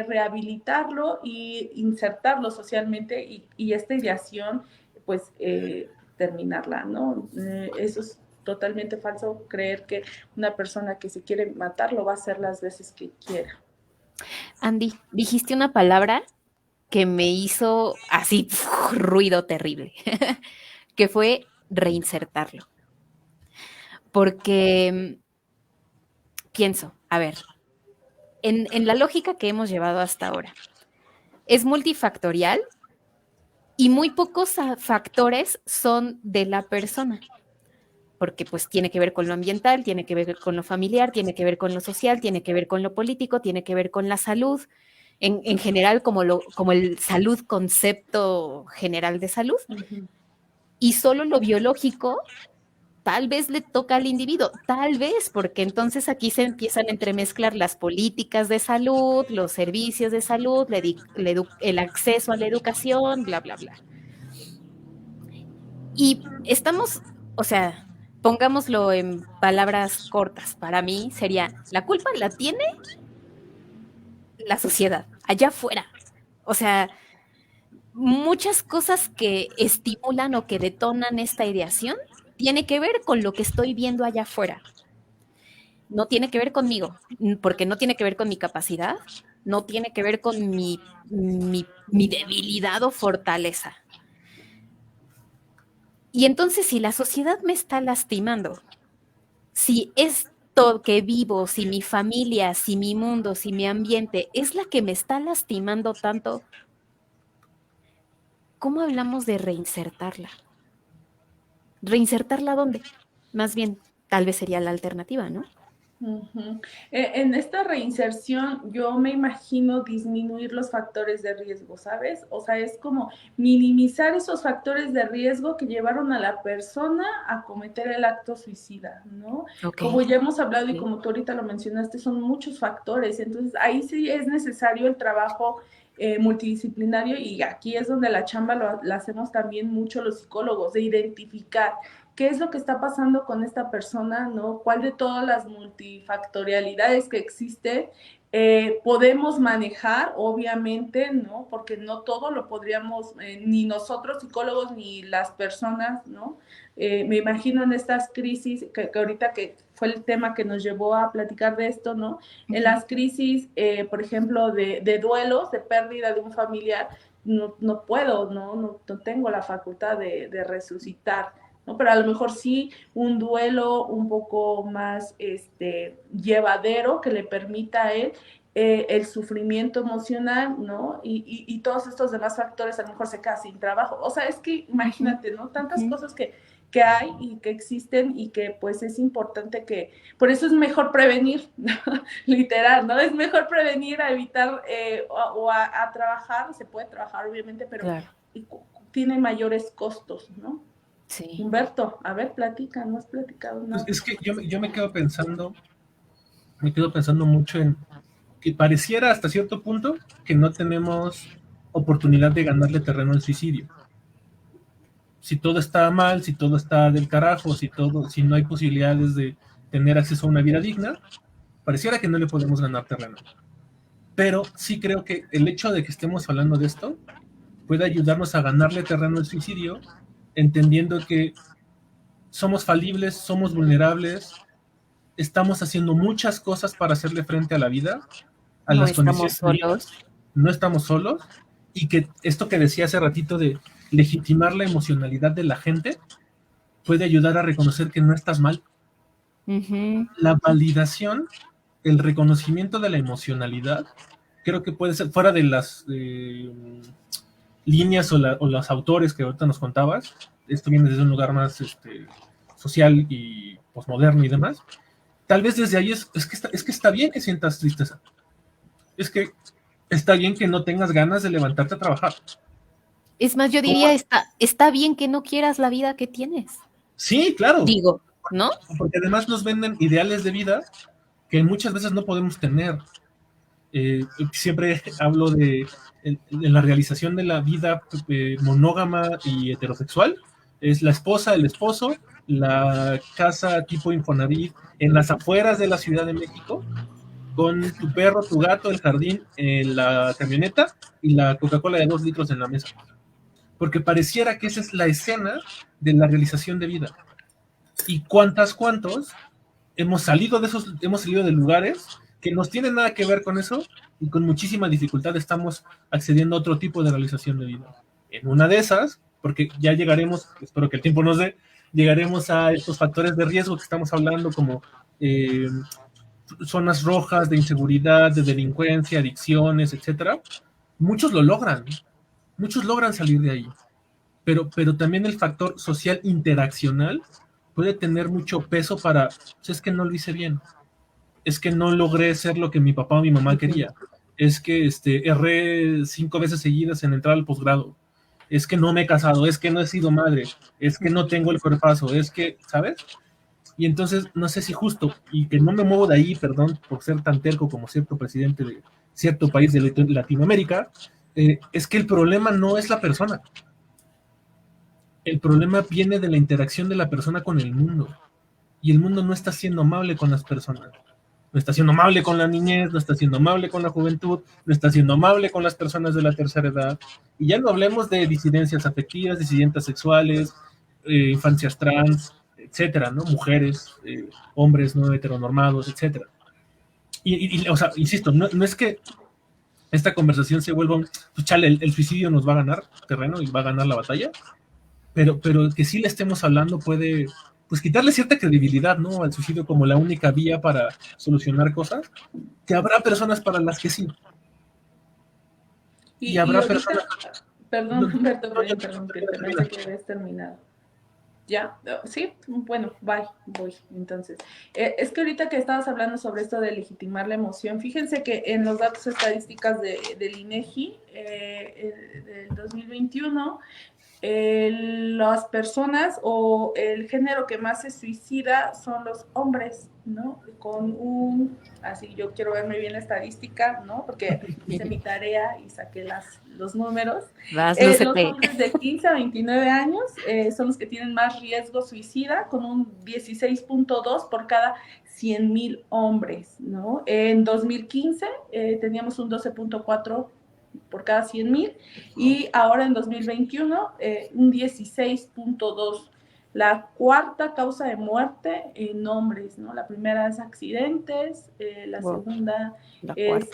C: rehabilitarlo e insertarlo socialmente, y esta ideación, pues, terminarla, ¿no? Eso es totalmente falso, creer que una persona que se quiere matar lo va a hacer las veces que quiera.
B: Andy, dijiste una palabra que me hizo así ruido terrible, que fue reinsertarlo. Porque pienso, a ver, en la lógica que hemos llevado hasta ahora, es multifactorial y muy pocos factores son de la persona, porque pues tiene que ver con lo ambiental, tiene que ver con lo familiar, tiene que ver con lo social, tiene que ver con lo político, tiene que ver con la salud, en general como el salud, concepto general de salud, y solo lo biológico tal vez le toca al individuo, tal vez, porque entonces aquí se empiezan a entremezclar las políticas de salud, los servicios de salud, el acceso a la educación, bla, bla, bla. Y estamos, o sea, pongámoslo en palabras cortas, para mí sería, ¿la culpa la tiene la sociedad, allá afuera. O sea, muchas cosas que estimulan o que detonan esta ideación tiene que ver con lo que estoy viendo allá afuera. No tiene que ver conmigo, porque no tiene que ver con mi capacidad, no tiene que ver con mi debilidad o fortaleza. Y entonces, si la sociedad me está lastimando, si esto que vivo, si mi familia, si mi mundo, si mi ambiente es la que me está lastimando tanto, ¿cómo hablamos de reinsertarla? ¿Reinsertarla dónde? Más bien, tal vez sería la alternativa, ¿no?
C: Uh-huh. En esta reinserción yo me imagino disminuir los factores de riesgo, ¿sabes? O sea, es como minimizar esos factores de riesgo que llevaron a la persona a cometer el acto suicida, ¿no?
B: Okay.
C: Como ya hemos hablado y como tú ahorita lo mencionaste, son muchos factores, entonces ahí sí es necesario el trabajo multidisciplinario y aquí es donde la chamba la hacemos también mucho los psicólogos, de identificar qué es lo que está pasando con esta persona, ¿no? ¿Cuál de todas las multifactorialidades que existen podemos manejar? Obviamente, ¿no? Porque no todo lo podríamos, ni nosotros psicólogos, ni las personas, ¿no? Me imagino en estas crisis, que ahorita que fue el tema que nos llevó a platicar de esto, ¿no? En las crisis, por ejemplo, de duelos, de pérdida de un familiar, no puedo, no tengo la facultad de resucitar, ¿no? Pero a lo mejor sí un duelo un poco más llevadero que le permita a él el sufrimiento emocional, ¿no? Y todos estos demás factores a lo mejor se queda sin trabajo. O sea, es que imagínate, ¿no? Tantas cosas que hay y que existen y que pues es importante que, por eso es mejor prevenir, literal, ¿no? Es mejor prevenir a evitar o a trabajar, se puede trabajar obviamente, pero claro, tiene mayores costos, ¿no?
B: Sí.
C: Humberto, a ver, platica, no has platicado nada.
A: Pues es que yo me quedo pensando mucho en que pareciera hasta cierto punto que no tenemos oportunidad de ganarle terreno al suicidio. Si todo está mal, si todo está del carajo, si no hay posibilidades de tener acceso a una vida digna, pareciera que no le podemos ganar terreno. Pero sí creo que el hecho de que estemos hablando de esto puede ayudarnos a ganarle terreno al suicidio, entendiendo que somos falibles, somos vulnerables, estamos haciendo muchas cosas para hacerle frente a la vida, a las condiciones de vida. No estamos solos, y que esto que decía hace ratito de legitimar la emocionalidad de la gente puede ayudar a reconocer que no estás mal. La validación, el reconocimiento de la emocionalidad, creo que puede ser fuera de las líneas o los autores que ahorita nos contabas. Esto viene desde un lugar más social y posmoderno y demás. Tal vez desde ahí es que está bien que sientas tristeza. Es que está bien que no tengas ganas de levantarte a trabajar.
B: Es más, yo diría, está bien que no quieras la vida que tienes.
A: Sí, claro.
B: Digo, ¿no?
A: Porque además nos venden ideales de vida que muchas veces no podemos tener. Siempre hablo de la realización de la vida monógama y heterosexual. Es la esposa, el esposo, la casa tipo Infonavit en las afueras de la Ciudad de México, con tu perro, tu gato, el jardín, la camioneta y la Coca-Cola de 2 litros en la mesa. Porque pareciera que esa es la escena de la realización de vida. ¿Y cuántos hemos salido de lugares que no tienen nada que ver con eso y con muchísima dificultad estamos accediendo a otro tipo de realización de vida? En una de esas, porque ya llegaremos, espero que el tiempo nos dé, llegaremos a estos factores de riesgo que estamos hablando, como zonas rojas de inseguridad, de delincuencia, adicciones, etcétera. Muchos logran salir de ahí, pero también el factor social interaccional puede tener mucho peso para, pues es que no lo hice bien, es que no logré ser lo que mi papá o mi mamá quería, es que erré 5 veces seguidas en entrar al posgrado, es que no me he casado, es que no he sido madre, es que no tengo el cuerpazo, es que, ¿sabes? Y entonces, no sé si justo, y que no me muevo de ahí, perdón por ser tan terco como cierto presidente de cierto país de Latinoamérica, es que el problema no es la persona. El problema viene de la interacción de la persona con el mundo. Y el mundo no está siendo amable con las personas. no está siendo amable con la niñez, no está siendo amable con la juventud, no está siendo amable con las personas de la tercera edad. Y ya no hablemos de disidencias afectivas, disidencias sexuales, infancias trans, etcétera, ¿no? Mujeres, hombres no heteronormados, etcétera. O sea, insisto, no es que esta conversación se vuelva pues chale, el suicidio nos va a ganar terreno y va a ganar la batalla, pero que sí le estemos hablando puede, pues, quitarle cierta credibilidad, ¿no? Al suicidio como la única vía para solucionar cosas, que habrá personas para las que sí. Y habrá
C: ahorita,
A: personas...
C: Perdón, Humberto, perdón, que pensé que habías terminado. ¿Ya? ¿Sí? Bueno, voy. Entonces, es que ahorita que estabas hablando sobre esto de legitimar la emoción, fíjense que en los datos estadísticas del INEGI del 2021, las personas o el género que más se suicida son los hombres, ¿no? Así yo quiero verme bien la estadística, ¿no? Porque hice mi tarea y saqué los números. Los hombres de 15 a 29 años son los que tienen más riesgo suicida, con un 16.2 por cada 100,000 hombres, ¿no? En 2015 teníamos un 12.4 por cada 100,000 y ahora en 2021 un 16.2. La cuarta causa de muerte en hombres, ¿no? La primera es accidentes, la segunda es...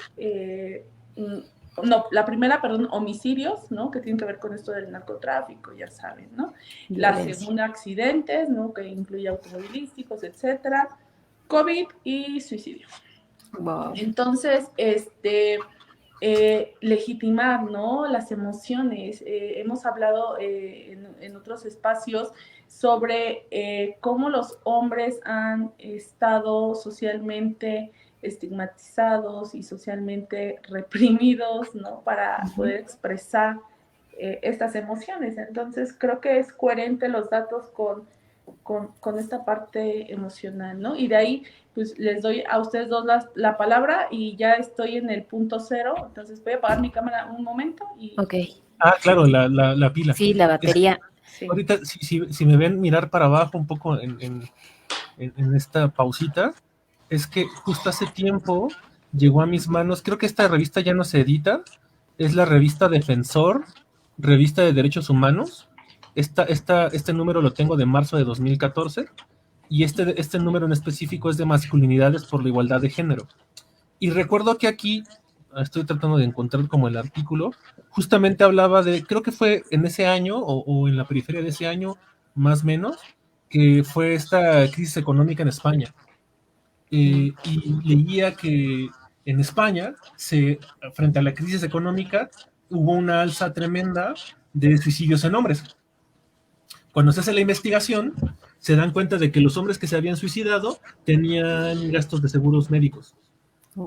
C: la primera, perdón, homicidios, ¿no? Que tienen que ver con esto del narcotráfico, ya saben, ¿no? La segunda, accidentes, ¿no? Que incluye automovilísticos, etcétera. COVID y suicidio.
B: Wow.
C: Entonces, legitimar, ¿no? Las emociones. Hemos hablado en otros espacios sobre cómo los hombres han estado socialmente estigmatizados y socialmente reprimidos, ¿no? Para poder expresar estas emociones. Entonces, creo que es coherente los datos con esta parte emocional, ¿no? Y de ahí, pues, les doy a ustedes dos la palabra y ya estoy en el punto 0, entonces voy a apagar mi cámara un momento y...
B: Ok.
A: Ah, claro, la pila.
B: Sí, la batería.
C: Sí.
A: Ahorita, si me ven mirar para abajo un poco en esta pausita, es que justo hace tiempo llegó a mis manos, creo que esta revista ya no se edita, es la revista Defensor, revista de derechos humanos. Este número lo tengo de marzo de 2014 y este número en específico es de masculinidades por la igualdad de género. Y recuerdo que aquí, estoy tratando de encontrar como el artículo, justamente hablaba de, creo que fue en ese año o en la periferia de ese año, más o menos, que fue esta crisis económica en España. Y leía que en España, frente a la crisis económica, hubo una alza tremenda de suicidios en hombres. Cuando se hace la investigación, se dan cuenta de que los hombres que se habían suicidado tenían gastos de seguros médicos.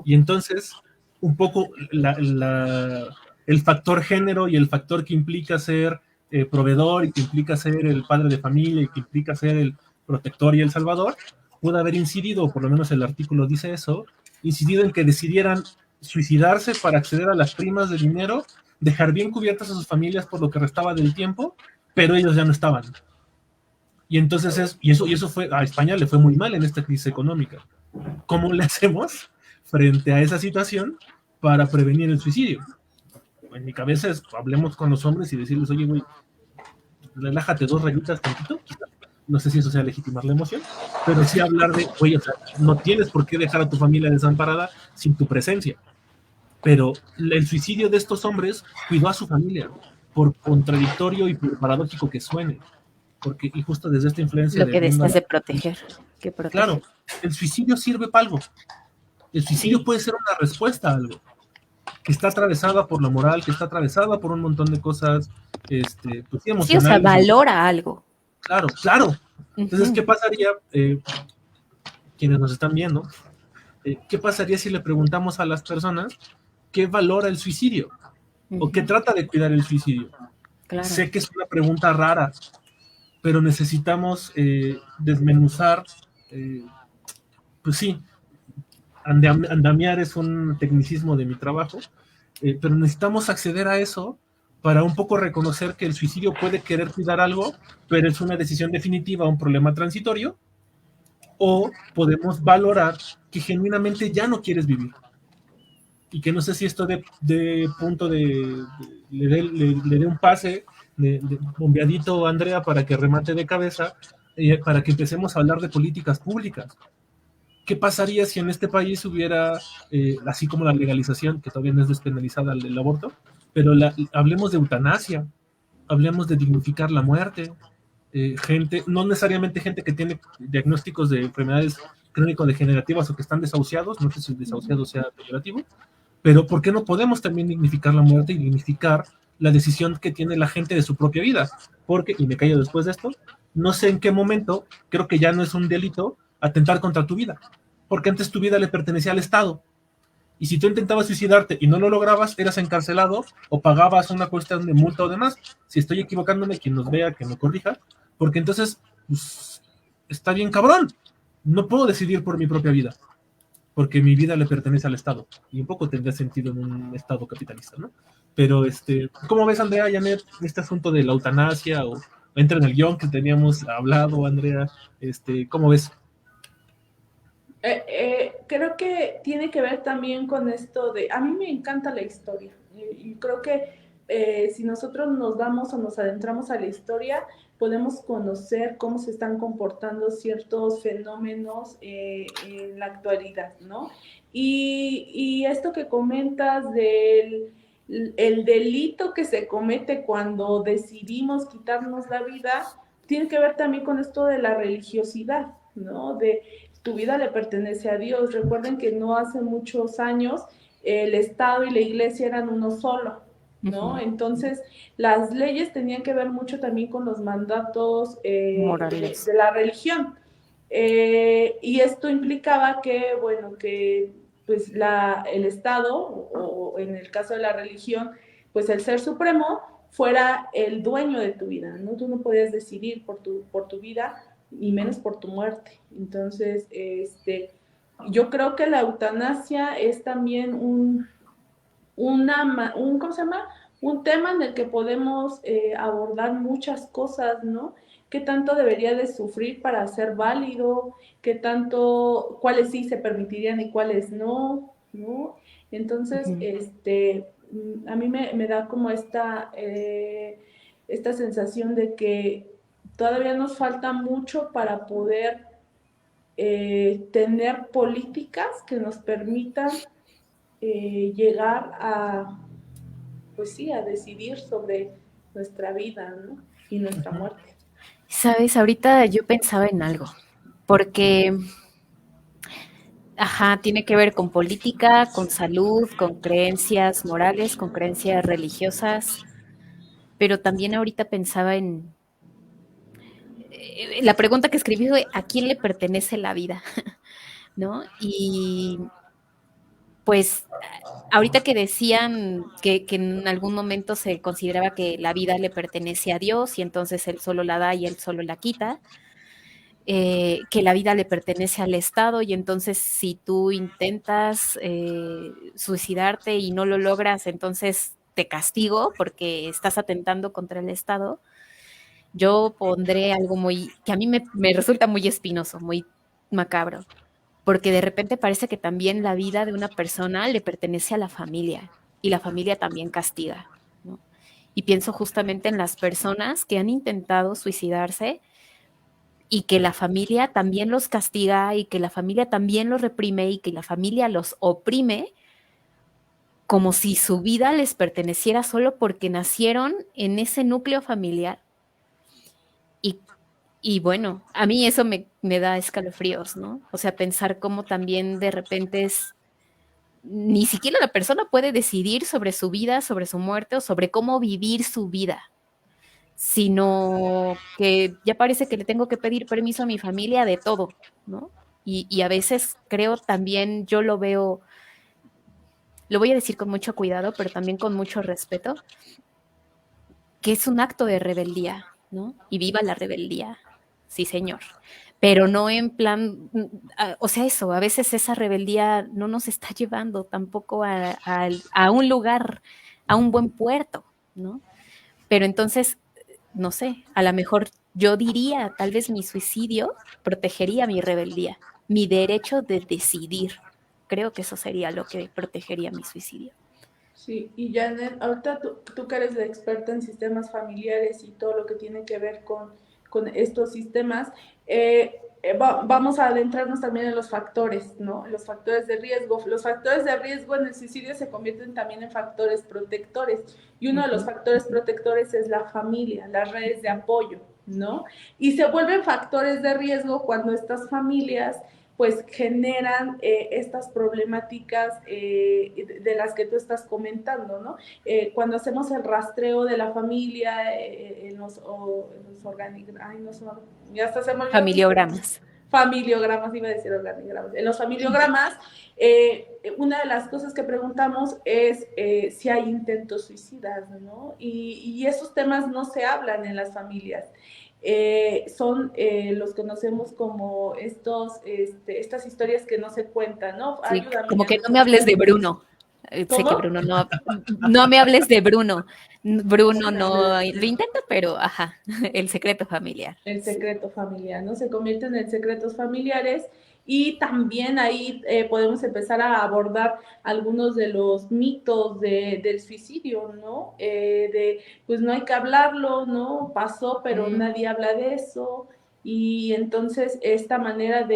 A: Y entonces, un poco el factor género y el factor que implica ser proveedor y que implica ser el padre de familia y que implica ser el protector y el salvador, pudo haber incidido, o por lo menos el artículo dice eso, incidido en que decidieran suicidarse para acceder a las primas de dinero, dejar bien cubiertas a sus familias por lo que restaba del tiempo, pero ellos ya no estaban. Y entonces eso fue, a España le fue muy mal en esta crisis económica. ¿Cómo le hacemos frente a esa situación para prevenir el suicidio? En mi cabeza es, hablemos con los hombres y decirles, oye, güey, relájate 2 rayitas tantito. No sé si eso sea legitimar la emoción, pero sí hablar de, oye, o sea, no tienes por qué dejar a tu familia desamparada sin tu presencia. Pero el suicidio de estos hombres cuidó a su familia, por contradictorio y por paradójico que suene. Porque, y justo desde esta influencia...
B: Lo que deseas de proteger.
A: Claro, el suicidio sirve para algo. El suicidio puede ser una respuesta a algo que está atravesada por la moral, que está atravesada por un montón de cosas, pues sí, emocionales.
B: Sí, o sea, valora algo.
A: Claro. Entonces, ¿qué pasaría, quienes nos están viendo, qué pasaría si le preguntamos a las personas qué valora el suicidio? ¿O qué trata de cuidar el suicidio?
B: Claro.
A: Sé que es una pregunta rara, pero necesitamos desmenuzar, pues sí, andamiar es un tecnicismo de mi trabajo, pero necesitamos acceder a eso para un poco reconocer que el suicidio puede querer cuidar algo, pero es una decisión definitiva, un problema transitorio, o podemos valorar que genuinamente ya no quieres vivir. Y que no sé si esto de punto le dé un pase de bombeadito a Andrea para que remate de cabeza, para que empecemos a hablar de políticas públicas. ¿Qué pasaría si en este país hubiera, así como la legalización, que todavía no es despenalizada el aborto, pero hablemos de eutanasia, hablemos de dignificar la muerte, gente, no necesariamente gente que tiene diagnósticos de enfermedades crónico-degenerativas o que están desahuciados, no sé si el desahuciado sea peyorativo, pero ¿por qué no podemos también dignificar la muerte y dignificar la decisión que tiene la gente de su propia vida? Porque, y me callo después de esto, no sé en qué momento, creo que ya no es un delito atentar contra tu vida, porque antes tu vida le pertenecía al Estado. Y si tú intentabas suicidarte y no lo lograbas, eras encarcelado o pagabas una cuestión de multa o demás. Si estoy equivocándome, quien nos vea, que me corrija, porque entonces, pues, está bien cabrón. No puedo decidir por mi propia vida, porque mi vida le pertenece al Estado. Y un poco tendría sentido en un Estado capitalista, ¿no? Pero, ¿cómo ves, Andrea, Janet, este asunto de la eutanasia o entra en el guión que teníamos hablado, Andrea? ¿Cómo ves?
C: Creo que tiene que ver también con esto de, a mí me encanta la historia y creo que si nosotros nos damos o nos adentramos a la historia, podemos conocer cómo se están comportando ciertos fenómenos en la actualidad, ¿no? Y esto que comentas del el delito que se comete cuando decidimos quitarnos la vida, tiene que ver también con esto de la religiosidad, ¿no? De tu vida le pertenece a Dios. Recuerden que no hace muchos años el Estado y la Iglesia eran uno solo, ¿no? Entonces, las leyes tenían que ver mucho también con los mandatos
B: morales
C: de la religión. Y esto implicaba que, bueno, que pues el Estado, o en el caso de la religión, pues el ser supremo fuera el dueño de tu vida, ¿no? Tú no podías decidir por tu vida, y menos por tu muerte. Entonces, yo creo que la eutanasia es también ¿cómo se llama? Un tema en el que podemos abordar muchas cosas, ¿no? ¿Qué tanto debería de sufrir para ser válido? ¿Qué tanto, cuáles sí se permitirían y cuáles no? ¿No? Entonces, a mí me da como esta sensación de que todavía nos falta mucho para poder tener políticas que nos permitan llegar a, pues sí, a decidir sobre nuestra vida, ¿no? Y nuestra muerte.
B: Sabes, ahorita yo pensaba en algo, porque, ajá, tiene que ver con política, con salud, con creencias morales, con creencias religiosas, pero también ahorita pensaba en la pregunta que escribí fue, ¿a quién le pertenece la vida? ¿No? Y pues ahorita que decían que en algún momento se consideraba que la vida le pertenece a Dios y entonces Él solo la da y Él solo la quita, que la vida le pertenece al Estado y entonces si tú intentas suicidarte y no lo logras, entonces te castigo porque estás atentando contra el Estado. Yo pondré algo que a mí me resulta muy espinoso, muy macabro, porque de repente parece que también la vida de una persona le pertenece a la familia y la familia también castiga, ¿no? Y pienso justamente en las personas que han intentado suicidarse y que la familia también los castiga y que la familia también los reprime y que la familia los oprime como si su vida les perteneciera solo porque nacieron en ese núcleo familiar. Y, y bueno, a mí eso me da escalofríos, ¿no? O sea, pensar cómo también de repente ni siquiera la persona puede decidir sobre su vida, sobre su muerte o sobre cómo vivir su vida, sino que ya parece que le tengo que pedir permiso a mi familia de todo, ¿no? Y a veces creo también, yo lo veo, lo voy a decir con mucho cuidado, pero también con mucho respeto, que es un acto de rebeldía, ¿no? Y viva la rebeldía, sí señor, pero no en plan, o sea, eso, a veces esa rebeldía no nos está llevando tampoco a un lugar, a un buen puerto, ¿no? Pero entonces, no sé, a lo mejor yo diría, tal vez mi suicidio protegería mi rebeldía, mi derecho de decidir. Creo que eso sería lo que protegería mi suicidio.
C: Sí, y Janet, ahorita tú que eres la experta en sistemas familiares y todo lo que tiene que ver con estos sistemas, vamos a adentrarnos también en los factores, ¿no? Los factores de riesgo. Los factores de riesgo en el suicidio se convierten también en factores protectores, y uno de los factores protectores es la familia, las redes de apoyo, ¿no? Y se vuelven factores de riesgo cuando estas familias pues generan estas problemáticas de las que tú estás comentando, ¿no? Cuando hacemos el rastreo de la familia en los organigramas, no, ya hasta se me olvidó.
B: Familiogramas.
C: Familiogramas, iba a decir organigramas. En los familiogramas, una de las cosas que preguntamos es si hay intentos suicidas, ¿no? Y esos temas no se hablan en las familias. Son los conocemos como estas historias que no se cuentan, ¿no?
B: Sí,
C: Ayúdame,
B: como que no me hables de Bruno. Sé que Bruno no me hables de Bruno. Bruno no lo intenta, pero ajá, el secreto familiar.
C: El secreto familiar, ¿no? Se convierten en secretos familiares, y también ahí podemos empezar a abordar algunos de los mitos del suicidio, ¿no? Pues no hay que hablarlo, ¿no? Pasó, pero nadie habla de eso. Y entonces esta manera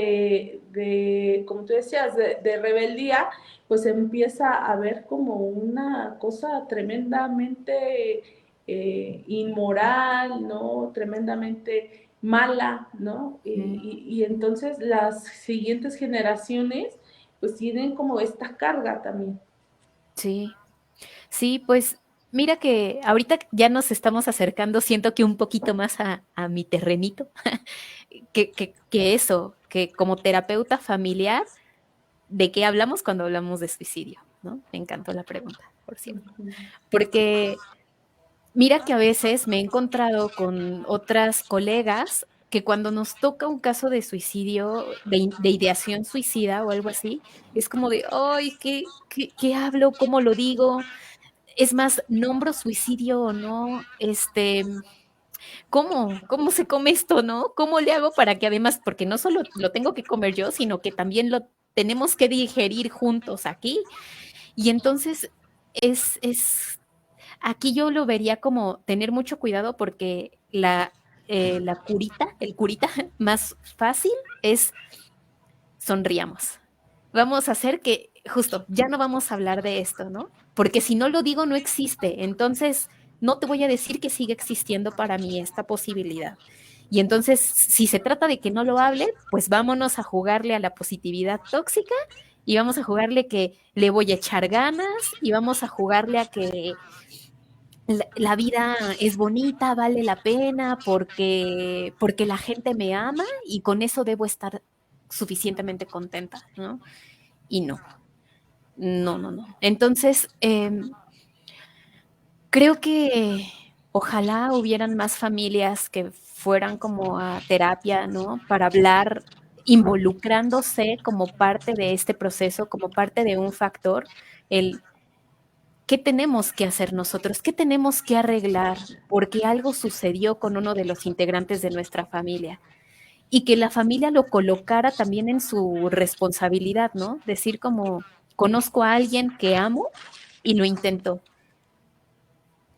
C: como tú decías, de rebeldía, pues empieza a ver como una cosa tremendamente inmoral, ¿no? Tremendamente mala, ¿no? Y entonces las siguientes generaciones pues tienen como esta carga también.
B: Sí, sí, pues mira que ahorita ya nos estamos acercando, siento que un poquito más a mi terrenito, que eso, que como terapeuta familiar, ¿de qué hablamos cuando hablamos de suicidio? ¿No? Me encantó la pregunta, por cierto. Porque mira que a veces me he encontrado con otras colegas que cuando nos toca un caso de suicidio, de ideación suicida o algo así, es como de, ay, ¿qué hablo? ¿Cómo lo digo? Es más, ¿nombro suicidio o no? ¿Cómo se come esto, no? ¿Cómo le hago para que además, porque no solo lo tengo que comer yo, sino que también lo tenemos que digerir juntos aquí? Y entonces es aquí yo lo vería como tener mucho cuidado porque el curita más fácil es sonriamos. Vamos a hacer que, justo, ya no vamos a hablar de esto, ¿no? Porque si no lo digo, no existe. Entonces, no te voy a decir que sigue existiendo para mí esta posibilidad. Y entonces, si se trata de que no lo hable, pues vámonos a jugarle a la positividad tóxica y vamos a jugarle que le voy a echar ganas y vamos a jugarle a que la vida es bonita, vale la pena porque la gente me ama y con eso debo estar suficientemente contenta, ¿no? Y no. Entonces, creo que ojalá hubieran más familias que fueran como a terapia, ¿no? Para hablar involucrándose como parte de este proceso, como parte de un factor, el ¿qué tenemos que hacer nosotros? ¿Qué tenemos que arreglar? Porque algo sucedió con uno de los integrantes de nuestra familia. Y que la familia lo colocara también en su responsabilidad, ¿no? Decir como, conozco a alguien que amo y lo intento.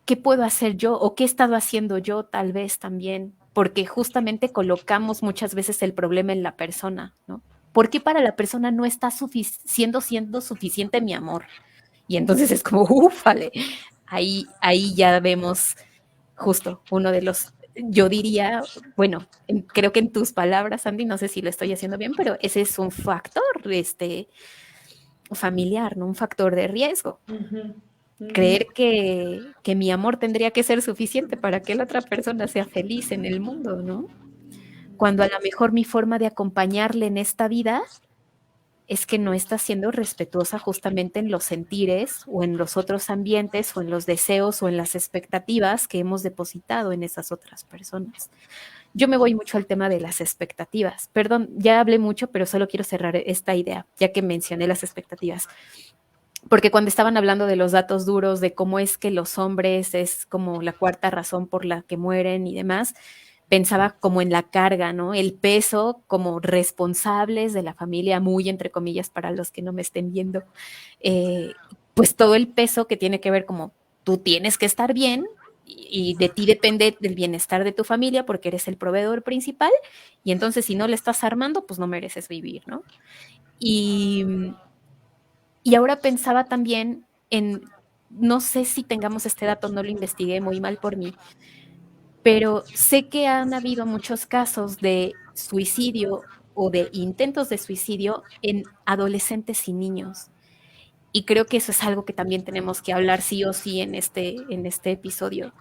B: ¿Qué puedo hacer yo? ¿O qué he estado haciendo yo tal vez también? Porque justamente colocamos muchas veces el problema en la persona, ¿no? ¿Por qué para la persona no está siendo suficiente mi amor? Y entonces es como, ufale, ahí ya vemos justo uno de los, yo diría, bueno, creo que en tus palabras, Andy, no sé si lo estoy haciendo bien, pero ese es un factor familiar, ¿no? Un factor de riesgo. Creer que mi amor tendría que ser suficiente para que la otra persona sea feliz en el mundo, ¿no? Cuando a lo mejor mi forma de acompañarle en esta vida es que no está siendo respetuosa justamente en los sentires o en los otros ambientes o en los deseos o en las expectativas que hemos depositado en esas otras personas. Yo me voy mucho al tema de las expectativas. Perdón, ya hablé mucho, pero solo quiero cerrar esta idea, ya que mencioné las expectativas. Porque cuando estaban hablando de los datos duros, de cómo es que los hombres es como la cuarta razón por la que mueren y demás, pensaba como en la carga, ¿no? El peso como responsables de la familia, muy entre comillas para los que no me estén viendo, pues todo el peso que tiene que ver como tú tienes que estar bien y de ti depende del bienestar de tu familia porque eres el proveedor principal y entonces si no le estás armando, pues no mereces vivir, ¿no? Y, y ahora pensaba también en, no sé si tengamos este dato, no lo investigué muy mal por mí, pero sé que han habido muchos casos de suicidio o de intentos de suicidio en adolescentes y niños. Y creo que eso es algo que también tenemos que hablar sí o sí en este episodio.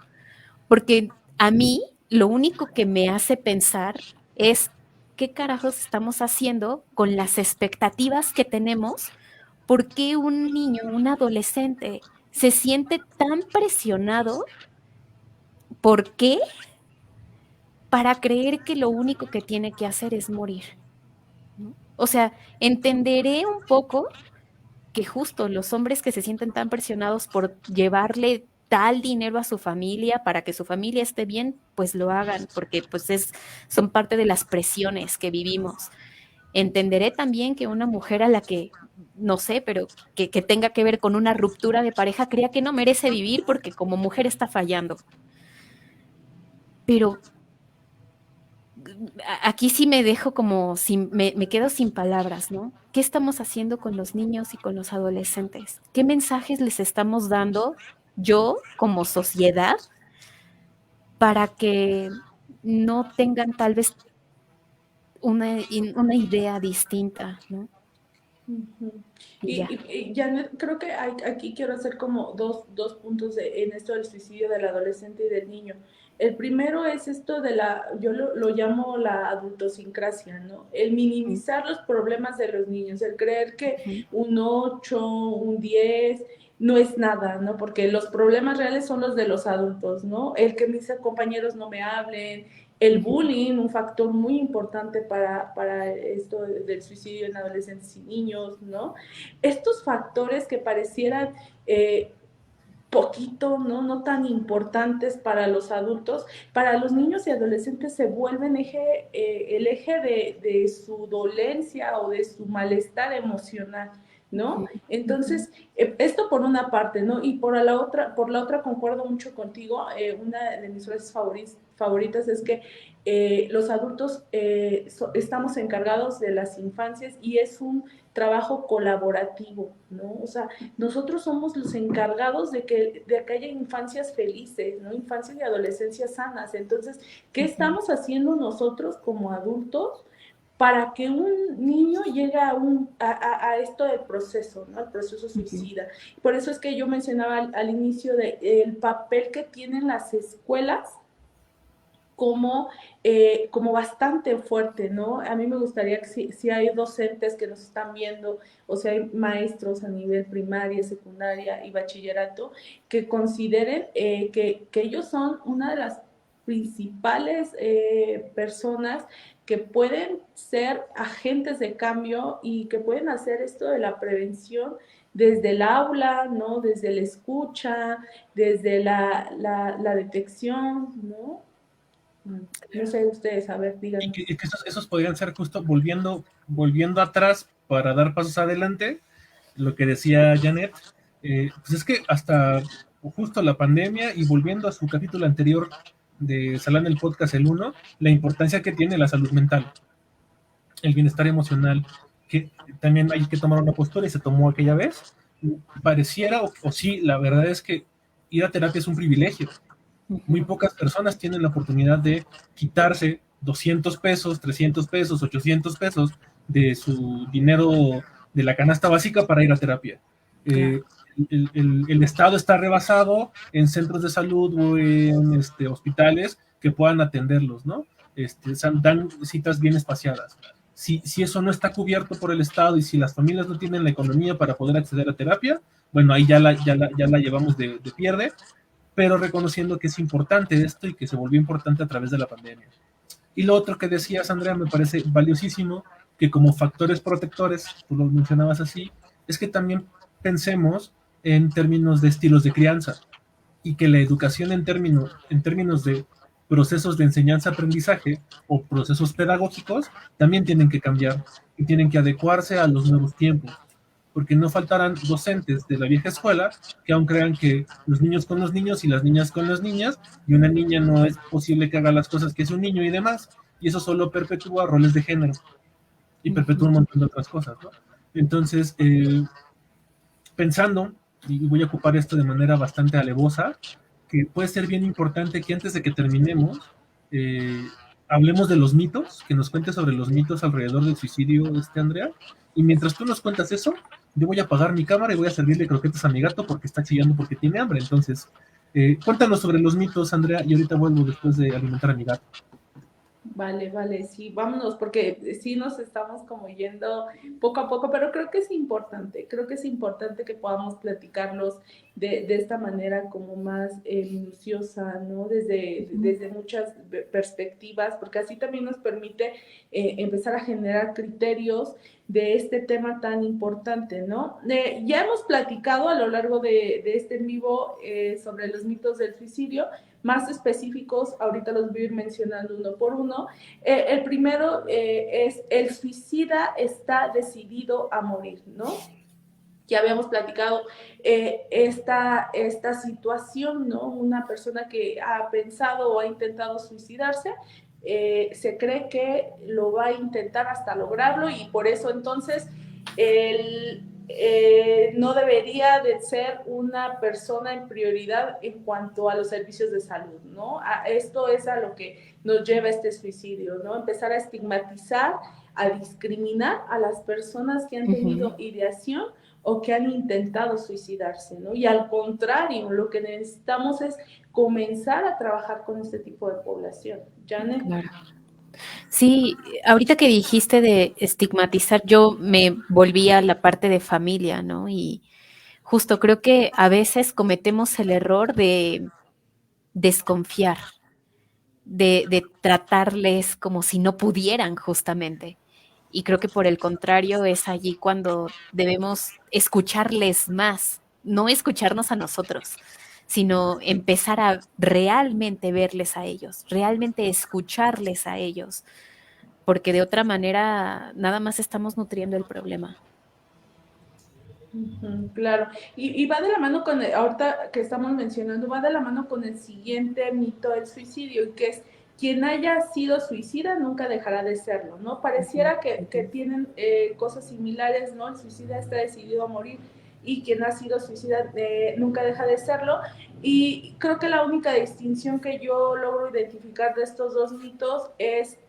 B: Porque a mí lo único que me hace pensar es qué carajos estamos haciendo con las expectativas que tenemos. ¿Por qué un niño, un adolescente, se siente tan presionado? ¿Por qué? Para creer que lo único que tiene que hacer es morir, ¿no? O sea, entenderé un poco que justo los hombres que se sienten tan presionados por llevarle tal dinero a su familia para que su familia esté bien, pues lo hagan, porque pues son parte de las presiones que vivimos. Entenderé también que una mujer a la que, no sé, pero que tenga que ver con una ruptura de pareja, crea que no merece vivir porque como mujer está fallando. Pero aquí sí me dejo como, me quedo sin palabras, ¿no? ¿Qué estamos haciendo con los niños y con los adolescentes? ¿Qué mensajes les estamos dando yo como sociedad para que no tengan tal vez una idea distinta, ¿no?
C: Ujú.
B: Y ya.
C: Janet, creo que aquí quiero hacer como dos puntos en esto del suicidio del adolescente y del niño. El primero es esto de yo lo llamo la adultosincrasia, ¿no? El minimizar los problemas de los niños, el creer que un 8, un 10 no es nada, ¿no? Porque los problemas reales son los de los adultos, ¿no? El que mis compañeros no me hablen, el bullying, un factor muy importante para esto del suicidio en adolescentes y niños, ¿no? Estos factores que parecieran poquito, ¿no? No tan importantes para los adultos, para los niños y adolescentes se vuelven el eje de su dolencia o de su malestar emocional, ¿no? Entonces, esto por una parte, ¿no? Y por la otra concuerdo mucho contigo, una de mis frases favoritas es que los adultos estamos encargados de las infancias y es un trabajo colaborativo, ¿no? O sea, nosotros somos los encargados de que haya infancias felices, ¿no? Infancias y adolescencias sanas. Entonces, ¿qué estamos haciendo nosotros como adultos para que un niño llegue a esto del proceso, ¿no? Al proceso suicida? Por eso es que yo mencionaba al inicio el papel que tienen las escuelas como bastante fuerte, ¿no? A mí me gustaría que si hay docentes que nos están viendo, o si hay maestros a nivel primaria, secundaria y bachillerato, que consideren que ellos son una de las principales personas que pueden ser agentes de cambio y que pueden hacer esto de la prevención desde el aula, ¿no? Desde la escucha, desde la detección, ¿no? No sé ustedes, a ver, díganme.
A: Y que esos podrían ser justo volviendo atrás para dar pasos adelante, lo que decía Janet, pues es que hasta justo la pandemia y volviendo a su capítulo anterior de Salán el Podcast, el 1, la importancia que tiene la salud mental, el bienestar emocional, que también hay que tomar una postura y se tomó aquella vez, pareciera, o sí, la verdad es que ir a terapia es un privilegio. Muy pocas personas tienen la oportunidad de quitarse 200 pesos, 300 pesos, 800 pesos de su dinero de la canasta básica para ir a terapia.
B: Claro.
A: El Estado está rebasado en centros de salud o en hospitales que puedan atenderlos, ¿no? Dan citas bien espaciadas. Si eso no está cubierto por el Estado y si las familias no tienen la economía para poder acceder a terapia, bueno, ahí ya la llevamos de pierde, pero reconociendo que es importante esto y que se volvió importante a través de la pandemia. Y lo otro que decías, Andrea, me parece valiosísimo, que como factores protectores, tú lo mencionabas así, es que también pensemos en términos de estilos de crianza y que la educación en términos de procesos de enseñanza-aprendizaje o procesos pedagógicos también tienen que cambiar y tienen que adecuarse a los nuevos tiempos, porque no faltarán docentes de la vieja escuela que aún crean que los niños con los niños y las niñas con las niñas, y una niña no es posible que haga las cosas que es un niño y demás, y eso solo perpetúa roles de género y perpetúa un montón de otras cosas, ¿no? Entonces, pensando, y voy a ocupar esto de manera bastante alevosa, que puede ser bien importante que antes de que terminemos, eh, hablemos de los mitos, que nos cuentes sobre los mitos alrededor del suicidio, Andrea. Y mientras tú nos cuentas eso, yo voy a apagar mi cámara y voy a servirle croquetas a mi gato porque está chillando porque tiene hambre. Entonces, cuéntanos sobre los mitos, Andrea, y ahorita vuelvo después de alimentar a mi gato.
C: Vale, sí, vámonos, porque sí nos estamos como yendo poco a poco, pero creo que es importante que podamos platicarlos de esta manera como más minuciosa, ¿no? Desde muchas perspectivas, porque así también nos permite empezar a generar criterios de este tema tan importante, ¿no? Ya hemos platicado a lo largo de este en vivo sobre los mitos del suicidio, más específicos, ahorita los voy a ir mencionando uno por uno. El primero es: el suicida está decidido a morir, ¿no? Ya habíamos platicado esta situación, ¿no? Una persona que ha pensado o ha intentado suicidarse, se cree que lo va a intentar hasta lograrlo, y por eso entonces no debería de ser una persona en prioridad en cuanto a los servicios de salud, ¿no? Esto es a lo que nos lleva este suicidio, ¿no? Empezar a estigmatizar, a discriminar a las personas que han tenido ideación o que han intentado suicidarse, ¿no? Y al contrario, lo que necesitamos es comenzar a trabajar con este tipo de población. Janet.
B: Claro. Sí, ahorita que dijiste de estigmatizar, yo me volví a la parte de familia, ¿no? Y justo creo que a veces cometemos el error de desconfiar, de tratarles como si no pudieran justamente. Y creo que por el contrario es allí cuando debemos escucharles más, no escucharnos a nosotros, sino empezar a realmente verles a ellos, realmente escucharles a ellos, porque de otra manera nada más estamos nutriendo el problema.
C: Claro, y va de la mano con, ahorita que estamos mencionando, va de la mano con el siguiente mito del suicidio, que es: quien haya sido suicida nunca dejará de serlo, ¿no? Pareciera que tienen cosas similares, ¿no? El suicida está decidido a morir y quien ha sido suicida nunca deja de serlo, y creo que la única distinción que yo logro identificar de estos dos mitos es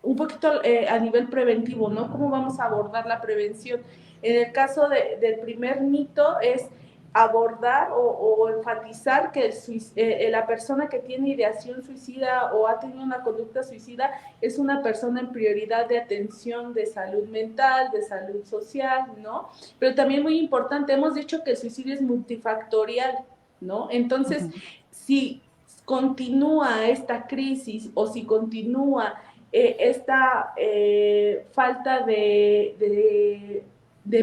C: un poquito a nivel preventivo, ¿no? ¿Cómo vamos a abordar la prevención? En el caso del primer mito es abordar o enfatizar que la persona que tiene ideación suicida o ha tenido una conducta suicida es una persona en prioridad de atención de salud mental, de salud social, ¿no? Pero también muy importante, hemos dicho que el suicidio es multifactorial, ¿no? Entonces, si continúa esta crisis o si continúa esta falta de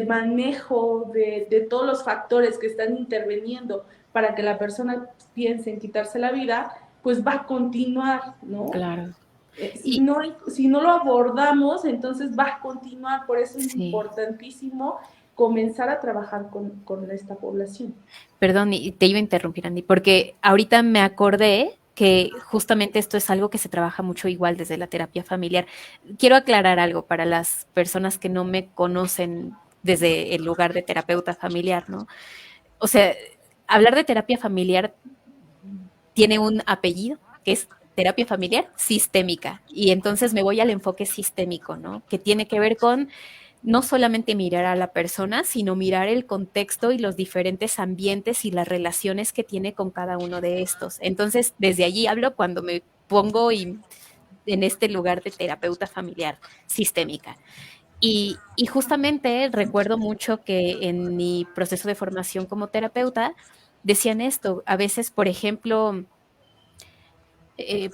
C: manejo de todos los factores que están interviniendo para que la persona piense en quitarse la vida, pues va a continuar, ¿no?
B: Claro.
C: Si no lo abordamos, entonces va a continuar. Por eso es importantísimo comenzar a trabajar con esta población.
B: Perdón, y te iba a interrumpir, Andy, porque ahorita me acordé que justamente esto es algo que se trabaja mucho igual desde la terapia familiar. Quiero aclarar algo para las personas que no me conocen desde el lugar de terapeuta familiar, ¿no? O sea, hablar de terapia familiar tiene un apellido, que es terapia familiar sistémica, y entonces me voy al enfoque sistémico, ¿no? Que tiene que ver con no solamente mirar a la persona, sino mirar el contexto y los diferentes ambientes y las relaciones que tiene con cada uno de estos. Entonces, desde allí hablo cuando me pongo en este lugar de terapeuta familiar sistémica. Y justamente recuerdo mucho que en mi proceso de formación como terapeuta decían esto. A veces, por ejemplo,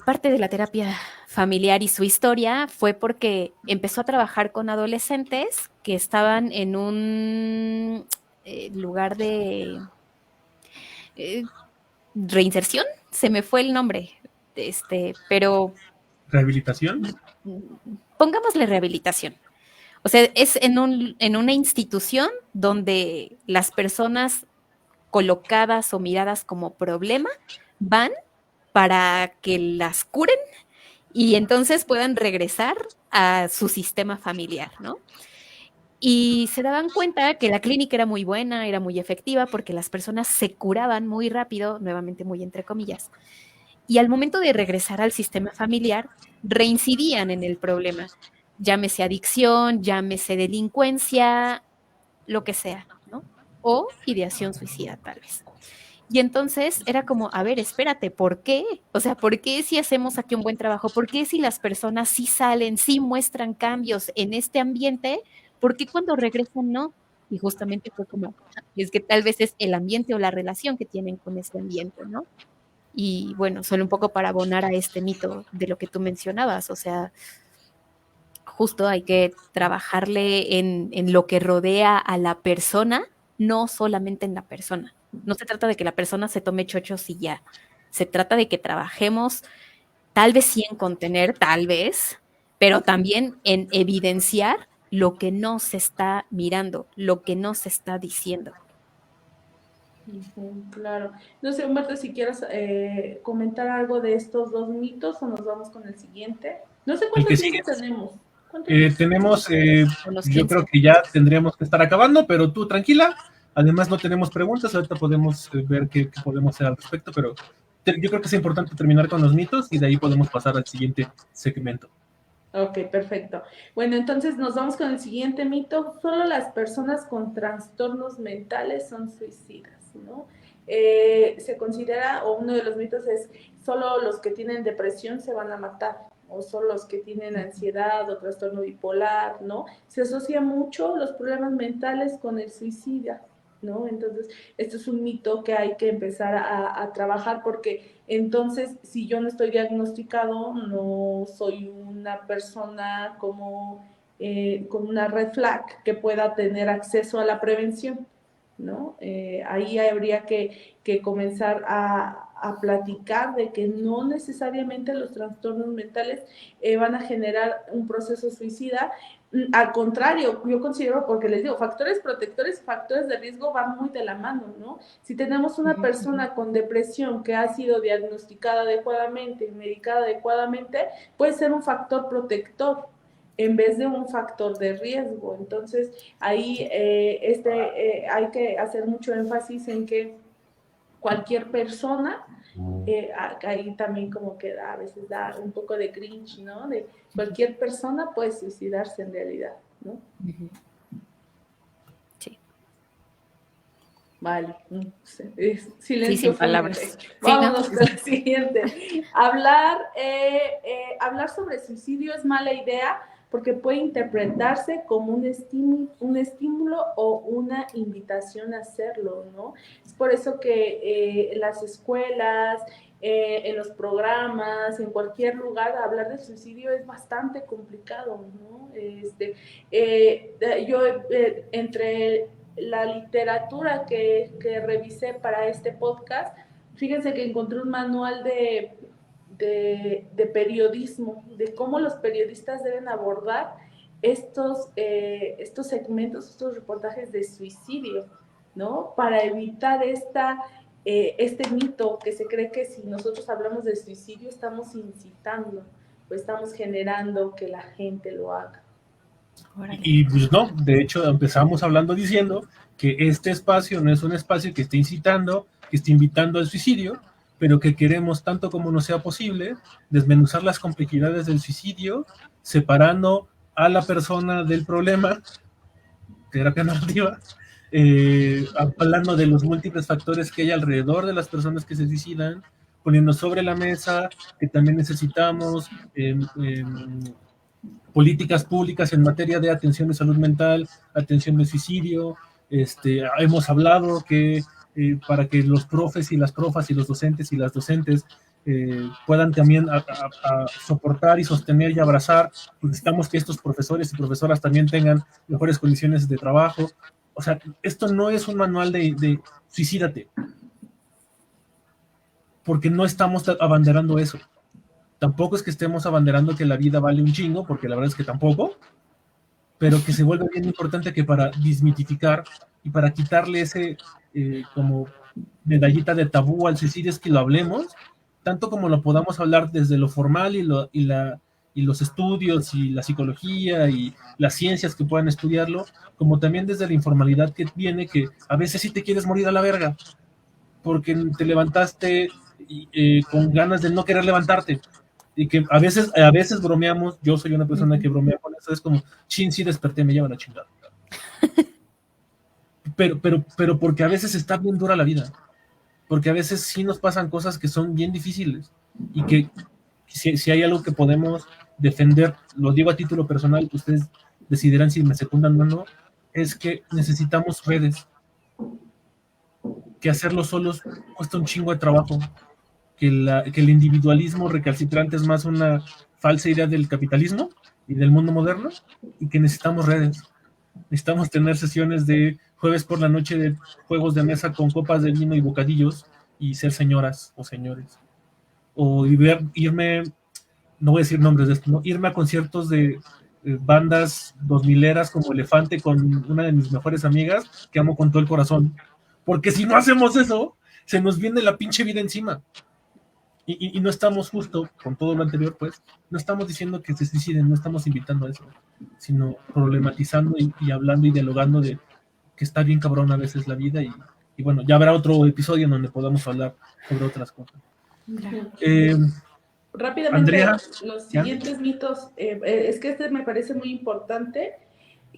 B: parte de la terapia familiar y su historia fue porque empezó a trabajar con adolescentes que estaban en un lugar de reinserción, se me fue el nombre, pero
A: ¿Rehabilitación?
B: pongámosle rehabilitación. O sea, es en una institución donde las personas colocadas o miradas como problema van para que las curen y entonces puedan regresar a su sistema familiar, ¿no? Y se daban cuenta que la clínica era muy buena, era muy efectiva, porque las personas se curaban muy rápido, nuevamente muy entre comillas, y al momento de regresar al sistema familiar, reincidían en el problema, llámese adicción, llámese delincuencia, lo que sea, ¿no? O ideación suicida, tal vez. Y entonces era como, a ver, espérate, ¿por qué? O sea, ¿por qué si hacemos aquí un buen trabajo? ¿Por qué si las personas sí salen, sí muestran cambios en este ambiente? ¿Por qué cuando regresan no? Y justamente fue como, es que tal vez es el ambiente o la relación que tienen con ese ambiente, ¿no? Y bueno, solo un poco para abonar a este mito de lo que tú mencionabas, o sea, justo hay que trabajarle en lo que rodea a la persona, no solamente en la persona. No se trata de que la persona se tome chochos y ya. Se trata de que trabajemos tal vez sí en contener, tal vez, pero también en evidenciar lo que no se está mirando, lo que no se está diciendo.
C: Claro. No sé, Humberto, si quieres comentar algo de estos dos mitos o nos vamos con el siguiente. No sé
A: El
C: cuánto
A: que
C: tiempo
A: sigue.
C: tenemos.
A: Tenemos,
B: Unos
A: yo
B: 15.
A: creo que ya tendríamos que estar acabando, pero tú tranquila. Además no tenemos preguntas, ahorita podemos ver qué podemos hacer al respecto, pero yo creo que es importante terminar con los mitos y de ahí podemos pasar al siguiente segmento.
C: Ok, perfecto. Bueno, entonces nos vamos con el siguiente mito. Solo las personas con trastornos mentales son suicidas, ¿no? Se considera, o uno de los mitos es, solo los que tienen depresión se van a matar, o solo los que tienen ansiedad o trastorno bipolar, ¿no? Se asocia mucho los problemas mentales con el suicidio, ¿no? Entonces, esto es un mito que hay que empezar a trabajar porque entonces, si yo no estoy diagnosticado, no soy una persona como con una red flag que pueda tener acceso a la prevención, ¿no? Ahí habría que comenzar a platicar de que no necesariamente los trastornos mentales van a generar un proceso suicida. Al contrario, yo considero, porque les digo, factores protectores, factores de riesgo van muy de la mano, ¿no? Si tenemos una persona con depresión que ha sido diagnosticada adecuadamente y medicada adecuadamente, puede ser un factor protector en vez de un factor de riesgo. Entonces, ahí hay que hacer mucho énfasis en que cualquier persona, ahí también como que a veces da un poco de cringe, ¿no? De cualquier persona puede suicidarse en realidad, ¿no?
B: Sí.
C: Vale, silencio
B: Sí, sin palabras.
C: Vámonos
B: Sí, ¿no?
C: con la siguiente. Hablar sobre suicidio es mala idea porque puede interpretarse como un estímulo o una invitación a hacerlo, ¿no? Es por eso que en las escuelas, en los programas, en cualquier lugar, hablar de suicidio es bastante complicado, ¿no? Yo entre la literatura que revisé para este podcast, fíjense que encontré un manual de periodismo, de cómo los periodistas deben abordar estos segmentos, estos reportajes de suicidio, ¿no? Para evitar este mito que se cree que si nosotros hablamos de suicidio estamos incitando o estamos generando que la gente lo haga.
A: Y pues no, de hecho empezamos hablando diciendo que este espacio no es un espacio que esté incitando, que esté invitando al suicidio, pero que queremos, tanto como nos sea posible, desmenuzar las complejidades del suicidio, separando a la persona del problema, terapia narrativa, hablando de los múltiples factores que hay alrededor de las personas que se suicidan, poniendo sobre la mesa que también necesitamos políticas públicas en materia de atención de salud mental, atención de suicidio. Hemos hablado que para que los profes y las profas y los docentes y las docentes puedan también a soportar y sostener y abrazar, necesitamos que estos profesores y profesoras también tengan mejores condiciones de trabajo. O sea, esto no es un manual de suicídate, porque no estamos abanderando eso. Tampoco es que estemos abanderando que la vida vale un chingo, porque la verdad es que tampoco, pero que se vuelve bien importante que para desmitificar y para quitarle ese como medallita de tabú al suicidio es que lo hablemos, tanto como lo podamos hablar desde lo formal y los estudios y la psicología y las ciencias que puedan estudiarlo, como también desde la informalidad que viene, que a veces sí te quieres morir a la verga, porque te levantaste con ganas de no querer levantarte. Y que a veces bromeamos, yo soy una persona que bromea con eso, es como, chin, sí desperté, me lleva la chingada. Pero porque a veces está bien dura la vida, porque a veces sí nos pasan cosas que son bien difíciles y que si hay algo que podemos defender, lo digo a título personal, ustedes decidirán si me secundan o no, es que necesitamos redes, que hacerlo solos cuesta un chingo de trabajo, que el individualismo recalcitrante es más una falsa idea del capitalismo y del mundo moderno, y que necesitamos redes. Necesitamos tener sesiones de jueves por la noche de juegos de mesa con copas de vino y bocadillos y ser señoras o señores. O irme, no voy a decir nombres de esto, ¿no? Irme a conciertos de bandas 2000eras como Elefante con una de mis mejores amigas que amo con todo el corazón. Porque si no hacemos eso, se nos viene la pinche vida encima. Y no estamos justo, con todo lo anterior, pues, no estamos diciendo que se suiciden, no estamos invitando a eso, sino problematizando y hablando y dialogando de que está bien cabrón a veces la vida y bueno, ya habrá otro episodio en donde podamos hablar sobre otras cosas.
C: Rápidamente,
A: Andrea,
C: los siguientes mitos, es que este me parece muy importante.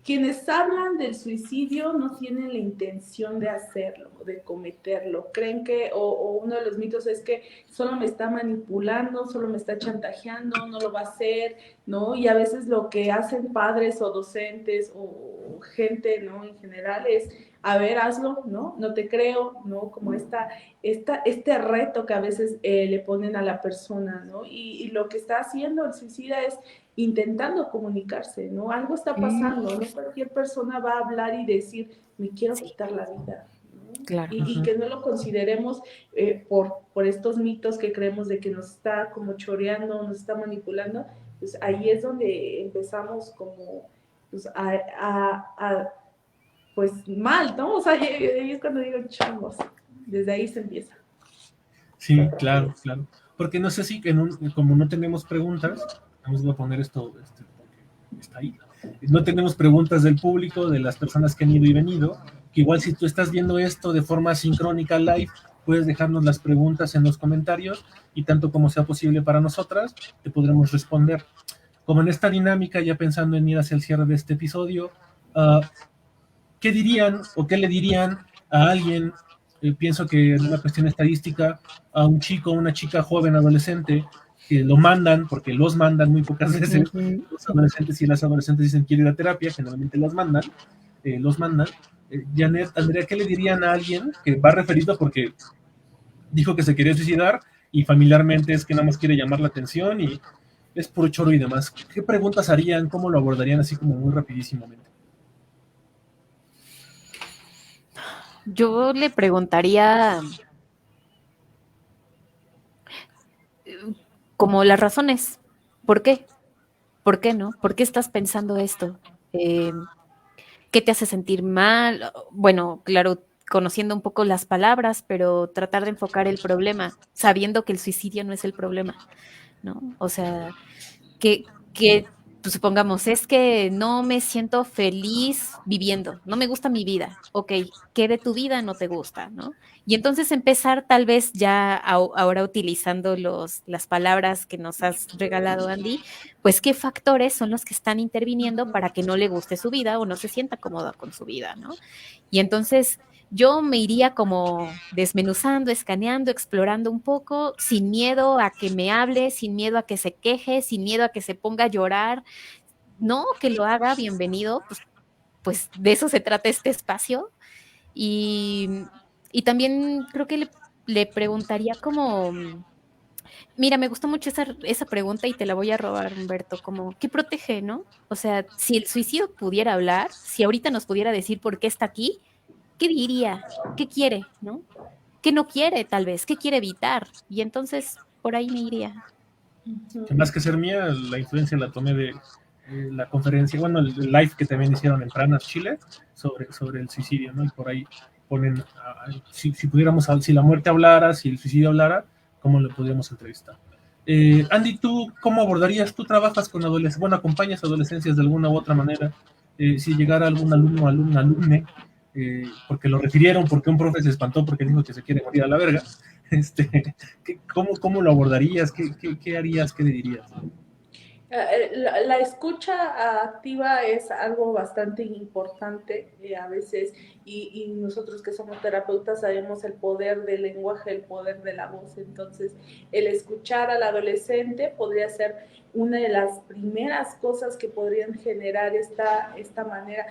C: Quienes hablan del suicidio no tienen la intención de hacerlo, de cometerlo. Creen que, o uno de los mitos es que solo me está manipulando, solo me está chantajeando, no lo va a hacer, ¿no? Y a veces lo que hacen padres o docentes o gente, ¿no? En general es, a ver, hazlo, ¿no? No te creo, ¿no? Como este reto que a veces le ponen a la persona, ¿no? Y lo que está haciendo el suicida es intentando comunicarse, ¿no? Algo está pasando, no cualquier persona va a hablar y decir, me quiero quitar la vida, ¿no?
B: Claro.
C: Y que no lo consideremos por estos mitos que creemos de que nos está como choreando, nos está manipulando, pues ahí es donde empezamos como pues, pues mal, ¿no? O sea, ahí es cuando digo, changos, desde ahí se empieza.
A: Sí, claro, claro. Porque no sé si, como no tenemos preguntas, vamos a poner esto, porque está ahí. No tenemos preguntas del público, de las personas que han ido y venido, que igual si tú estás viendo esto de forma sincrónica live, puedes dejarnos las preguntas en los comentarios y tanto como sea posible para nosotras, te podremos responder. Como en esta dinámica, ya pensando en ir hacia el cierre de este episodio, ¿qué dirían o qué le dirían a alguien? Pienso que en una cuestión estadística, a un chico o una chica joven, adolescente, que lo mandan, porque los mandan muy pocas veces, los adolescentes y las adolescentes dicen quiero ir a terapia, generalmente los mandan. Janet, Andrea, ¿qué le dirían a alguien que va referido porque dijo que se quería suicidar y familiarmente es que nada más quiere llamar la atención y es puro choro y demás? ¿Qué preguntas harían? ¿Cómo lo abordarían así como muy rapidísimamente?
B: Yo le preguntaría como las razones. ¿Por qué? ¿Por qué no? ¿Por qué estás pensando esto? ¿Qué te hace sentir mal? Bueno, claro, conociendo un poco las palabras, pero tratar de enfocar el problema, sabiendo que el suicidio no es el problema, ¿no? O sea, que pues, supongamos, es que no me siento feliz viviendo, no me gusta mi vida, ok, ¿qué de tu vida no te gusta, no? Y entonces empezar tal vez ya ahora utilizando las palabras que nos has regalado, Andy, pues qué factores son los que están interviniendo para que no le guste su vida o no se sienta cómoda con su vida, ¿no? Y entonces yo me iría como desmenuzando, escaneando, explorando un poco, sin miedo a que me hable, sin miedo a que se queje, sin miedo a que se ponga a llorar. No, que lo haga, bienvenido, pues de eso se trata este espacio. Y, y también creo que le preguntaría como, mira, me gustó mucho esa pregunta y te la voy a robar, Humberto, como, ¿qué protege, no? O sea, si el suicidio pudiera hablar, si ahorita nos pudiera decir por qué está aquí, ¿qué diría? ¿Qué quiere? ¿No? ¿Qué no quiere, tal vez? ¿Qué quiere evitar? Y entonces por ahí me iría.
A: Que más que ser mía, la influencia la tomé de la conferencia, bueno, el live que también hicieron en Pranas, Chile, sobre el suicidio, ¿no? Y por ahí ponen, si pudiéramos, si la muerte hablara, si el suicidio hablara, ¿cómo lo podríamos entrevistar? Andy, ¿tú cómo abordarías? ¿Tú trabajas con adolescentes, bueno, acompañas adolescencias de alguna u otra manera? Si llegara algún alumno, alumne, porque lo refirieron, porque un profe se espantó porque dijo que se quiere morir a la verga, ¿cómo lo abordarías? ¿Qué harías? ¿Qué le dirías?
C: La escucha activa es algo bastante importante a veces y nosotros que somos terapeutas sabemos el poder del lenguaje, el poder de la voz. Entonces, el escuchar al adolescente podría ser una de las primeras cosas que podrían generar esta manera.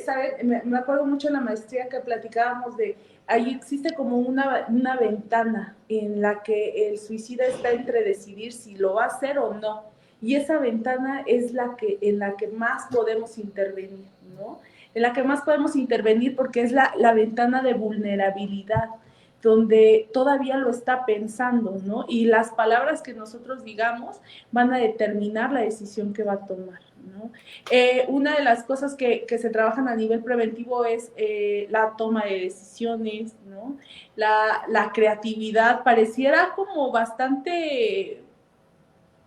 C: ¿Saben? Me acuerdo mucho en la maestría que platicábamos de ahí existe como una ventana en la que el suicida está entre decidir si lo va a hacer o no. Y esa ventana es en la que más podemos intervenir, ¿no? En la que más podemos intervenir porque es la ventana de vulnerabilidad, donde todavía lo está pensando, ¿no? Y las palabras que nosotros digamos van a determinar la decisión que va a tomar, ¿no? Una de las cosas que se trabajan a nivel preventivo es la toma de decisiones, ¿no? La creatividad pareciera como bastante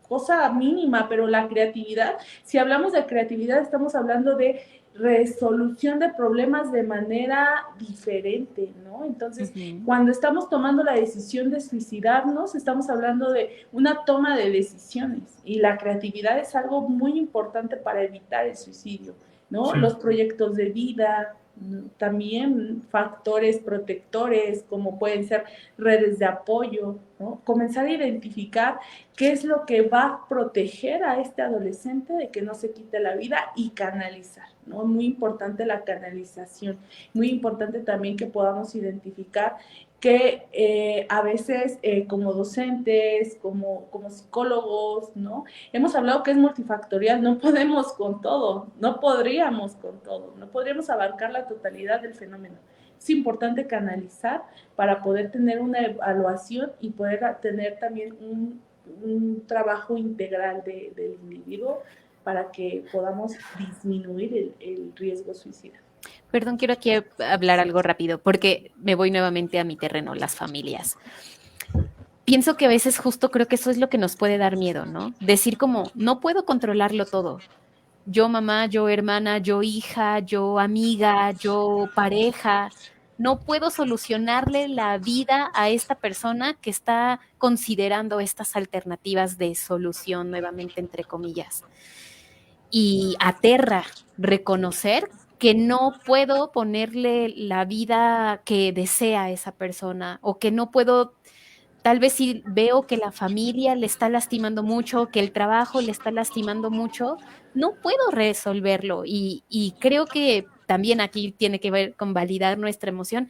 C: cosa mínima, pero la creatividad, si hablamos de creatividad, estamos hablando de resolución de problemas de manera diferente, ¿no? Entonces, cuando estamos tomando la decisión de suicidarnos, estamos hablando de una toma de decisiones y la creatividad es algo muy importante para evitar el suicidio, ¿no? Sí. Los proyectos de vida, también factores protectores como pueden ser redes de apoyo, ¿no? Comenzar a identificar qué es lo que va a proteger a este adolescente de que no se quite la vida y canalizar, ¿no? Muy importante la canalización, muy importante también que podamos identificar que a veces como docentes, como psicólogos, ¿no? Hemos hablado que es multifactorial, no podemos con todo, no podríamos con todo, no podríamos abarcar la totalidad del fenómeno. Es importante canalizar para poder tener una evaluación y poder tener también un trabajo integral del individuo para que podamos disminuir el riesgo suicida.
B: Perdón, quiero aquí hablar algo rápido, porque me voy nuevamente a mi terreno, las familias. Pienso que a veces justo creo que eso es lo que nos puede dar miedo, ¿no? Decir como, no puedo controlarlo todo. Yo mamá, yo hermana, yo hija, yo amiga, yo pareja, no puedo solucionarle la vida a esta persona que está considerando estas alternativas de solución, nuevamente entre comillas. Y aterra reconocer que no puedo ponerle la vida que desea esa persona o que no puedo, tal vez si veo que la familia le está lastimando mucho, que el trabajo le está lastimando mucho, no puedo resolverlo y creo que también aquí tiene que ver con validar nuestra emoción,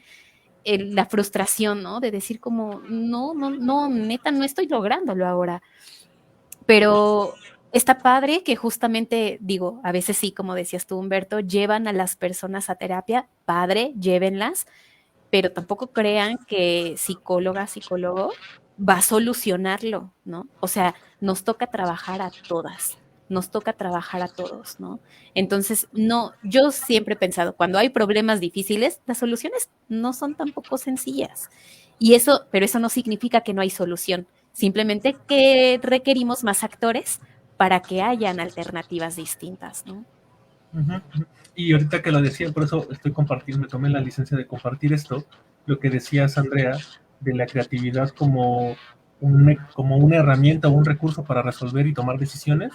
B: la frustración, ¿no? De decir como, no, neta, no estoy lográndolo ahora, pero está padre que justamente, digo, a veces sí, como decías tú, Humberto, llevan a las personas a terapia, padre, llévenlas, pero tampoco crean que psicóloga, psicólogo va a solucionarlo, ¿no? O sea, nos toca trabajar a todas, nos toca trabajar a todos, ¿no? Entonces, no, yo siempre he pensado, cuando hay problemas difíciles, las soluciones no son tampoco sencillas. Y eso, pero eso no significa que no hay solución, simplemente que requerimos más actores para que hayan alternativas distintas, ¿no?
A: Y ahorita que lo decía, por eso estoy compartiendo, me tomé la licencia de compartir esto, lo que decías, Andrea, de la creatividad como una herramienta o un recurso para resolver y tomar decisiones.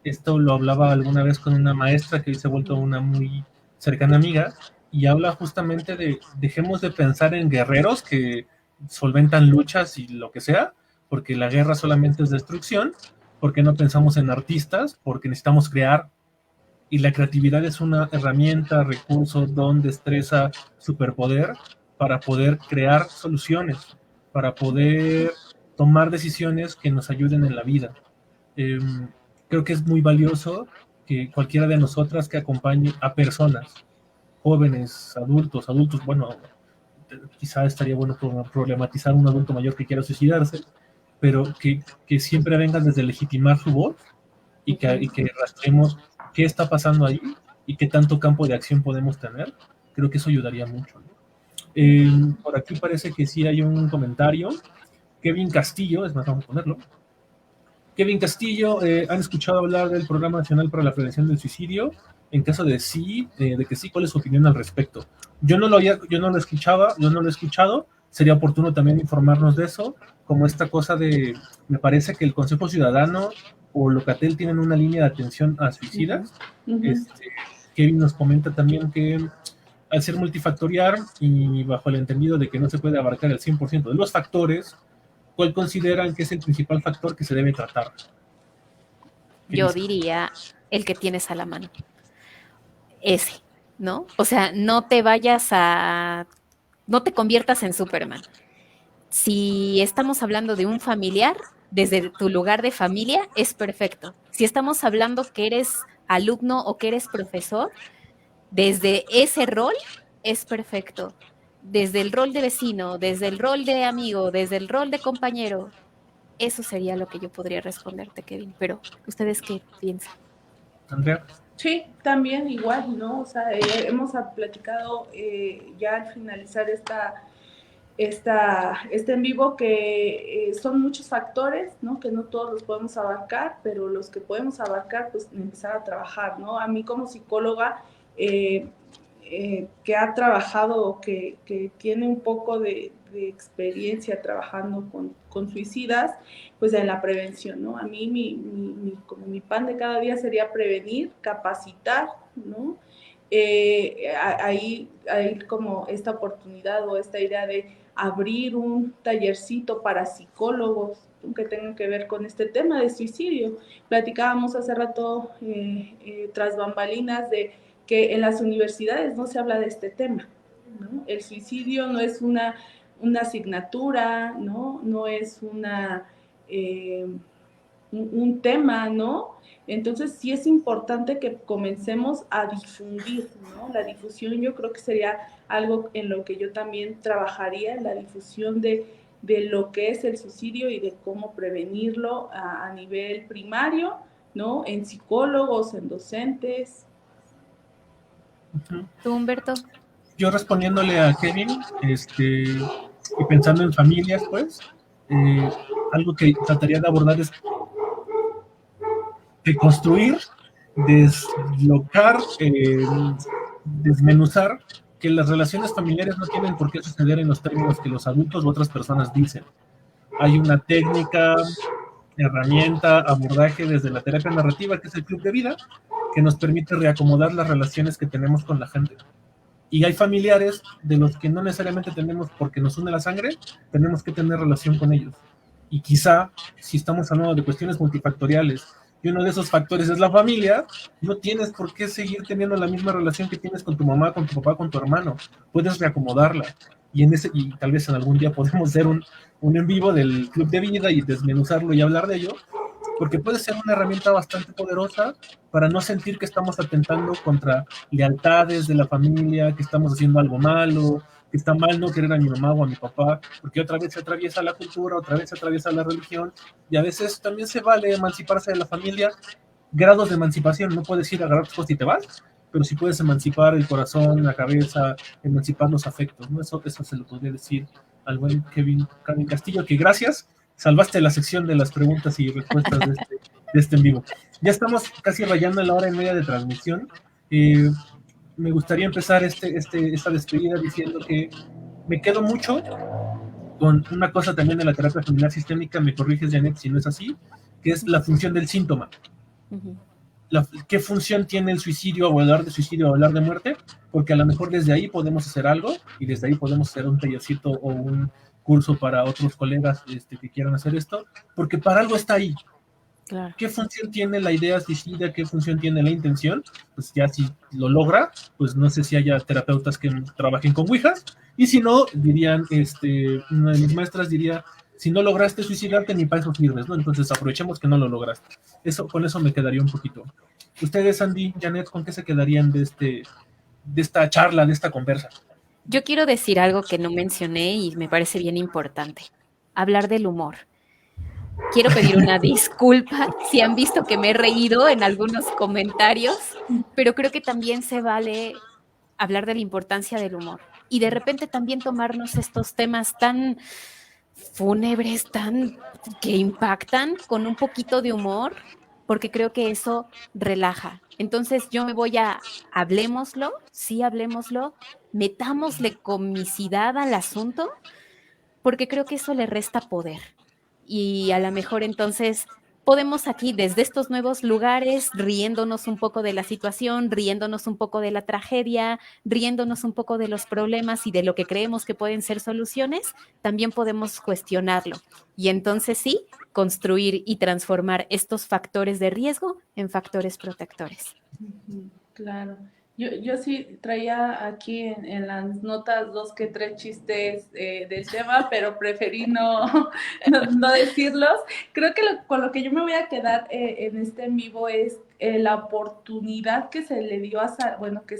A: Esto lo hablaba alguna vez con una maestra que hoy se ha vuelto una muy cercana amiga, y habla justamente de dejemos de pensar en guerreros que solventan luchas y lo que sea, porque la guerra solamente es destrucción, porque no pensamos en artistas, porque necesitamos crear. Y la creatividad es una herramienta, recurso, don, destreza, superpoder para poder crear soluciones, para poder tomar decisiones que nos ayuden en la vida. Creo que es muy valioso que cualquiera de nosotras que acompañe a personas, jóvenes, adultos, bueno, quizá estaría bueno problematizar un adulto mayor que quiera suicidarse, pero que siempre vengan desde legitimar su voz y que rastreemos qué está pasando ahí y qué tanto campo de acción podemos tener. Creo que eso ayudaría mucho, ¿no? Por aquí parece que sí hay un comentario. Kevin Castillo, es más, vamos a ponerlo. Kevin Castillo, ¿han escuchado hablar del Programa Nacional para la Prevención del Suicidio? En caso de sí, de que sí, ¿cuál es su opinión al respecto? Yo no lo he escuchado, sería oportuno también informarnos de eso, como esta cosa de, me parece que el Consejo Ciudadano o Locatel tienen una línea de atención a suicidas. Kevin nos comenta también que al ser multifactorial y bajo el entendido de que no se puede abarcar el 100% de los factores, ¿cuál consideran que es el principal factor que se debe tratar?
B: Yo diría el que tienes a la mano. Ese, ¿no? O sea, no te conviertas en Superman. Si estamos hablando de un familiar, desde tu lugar de familia, es perfecto. Si estamos hablando que eres alumno o que eres profesor, desde ese rol es perfecto. Desde el rol de vecino, desde el rol de amigo, desde el rol de compañero. Eso sería lo que yo podría responderte, Kevin. Pero, ¿ustedes qué piensan?
A: Andrea.
C: Sí, también igual, ¿no? O sea, hemos platicado ya al finalizar este en vivo que son muchos factores, ¿no? Que no todos los podemos abarcar, pero los que podemos abarcar, pues empezar a trabajar, ¿no? A mí como psicóloga que ha trabajado, que tiene un poco de experiencia trabajando con suicidas, pues en la prevención, ¿no? A mí como mi pan de cada día sería prevenir, capacitar, ¿no? Ahí como esta oportunidad o esta idea de abrir un tallercito para psicólogos que tengan que ver con este tema de suicidio. Platicábamos hace rato tras bambalinas de que en las universidades no se habla de este tema, ¿no? El suicidio no es una asignatura, ¿no? No es un tema, ¿no? Entonces sí es importante que comencemos a difundir, ¿no? La difusión yo creo que sería algo en lo que yo también trabajaría, en la difusión de lo que es el suicidio y de cómo prevenirlo a nivel primario, ¿no? En psicólogos, en docentes.
B: ¿Tú, Humberto?
A: Yo respondiéndole a Kevin, y pensando en familias, pues, algo que trataría de abordar es de construir, deslocar, desmenuzar que las relaciones familiares no tienen por qué suceder en los términos que los adultos u otras personas dicen. Hay una técnica, herramienta, abordaje desde la terapia narrativa, que es el club de vida, que nos permite reacomodar las relaciones que tenemos con la gente. Y hay familiares de los que no necesariamente tenemos, porque nos une la sangre, tenemos que tener relación con ellos. Y quizá, si estamos hablando de cuestiones multifactoriales, y uno de esos factores es la familia, no tienes por qué seguir teniendo la misma relación que tienes con tu mamá, con tu papá, con tu hermano. Puedes reacomodarla. Y tal vez en algún día podemos hacer un en vivo del club de vida y desmenuzarlo y hablar de ello, porque puede ser una herramienta bastante poderosa para no sentir que estamos atentando contra lealtades de la familia, que estamos haciendo algo malo, que está mal no querer a mi mamá o a mi papá, porque otra vez se atraviesa la cultura, otra vez se atraviesa la religión, y a veces también se vale emanciparse de la familia. Grados de emancipación, no puedes ir a agarrar tus cosas y te vas, pero sí puedes emancipar el corazón, la cabeza, emancipar los afectos, ¿no? Eso se lo podría decir al buen Kevin Castillo, que gracias, salvaste la sección de las preguntas y respuestas de este en vivo. Ya estamos casi rayando en la hora y media de transmisión. Me gustaría empezar esta despedida diciendo que me quedo mucho con una cosa también de la terapia familiar sistémica, me corriges, Janet, si no es así, que es la función del síntoma. ¿Qué función tiene el suicidio o hablar de suicidio o hablar de muerte? Porque a lo mejor desde ahí podemos hacer algo y desde ahí podemos hacer un tallercito o un curso para otros colegas que quieran hacer esto, porque para algo está ahí. Claro. ¿Qué función tiene la idea suicida? ¿Qué función tiene la intención? Pues ya si lo logra, pues no sé si haya terapeutas que trabajen con ouijas, y si no, dirían, una de mis maestras diría, si no lograste suicidarte, ni para eso sirves, ¿no? Entonces aprovechemos que no lo lograste. Con eso me quedaría un poquito. Ustedes, Andy, Janet, ¿con qué se quedarían de esta charla, de esta conversa?
B: Yo quiero decir algo que no mencioné y me parece bien importante. Hablar del humor. quiero pedir una disculpa si han visto que me he reído en algunos comentarios, pero creo que también se vale hablar de la importancia del humor y de repente también tomarnos estos temas tan fúnebres, tan que impactan con un poquito de humor, porque creo que eso relaja. Entonces yo me voy a, hablemoslo, sí, hablemoslo, metámosle comicidad al asunto, porque creo que eso le resta poder. Y a lo mejor entonces podemos aquí desde estos nuevos lugares, riéndonos un poco de la situación, riéndonos un poco de la tragedia, riéndonos un poco de los problemas y de lo que creemos que pueden ser soluciones, también podemos cuestionarlo. Y entonces sí, construir y transformar estos factores de riesgo en factores protectores.
C: Claro. Yo sí traía aquí en las notas 2 que 3 chistes del tema, pero preferí no decirlos. Creo que con lo que yo me voy a quedar en este en vivo es la oportunidad que se le dio bueno, que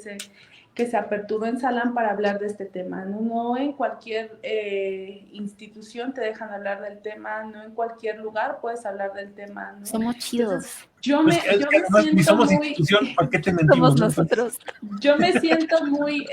C: se aperturó en Salam para hablar de este tema. No en cualquier institución te dejan hablar del tema, no en cualquier lugar puedes hablar del tema, ¿no?
B: Somos chidos.
C: Entonces, yo me siento
A: somos
C: muy...
A: institución, ¿para qué te mentimos?
B: Somos nosotros.
C: Yo me siento muy...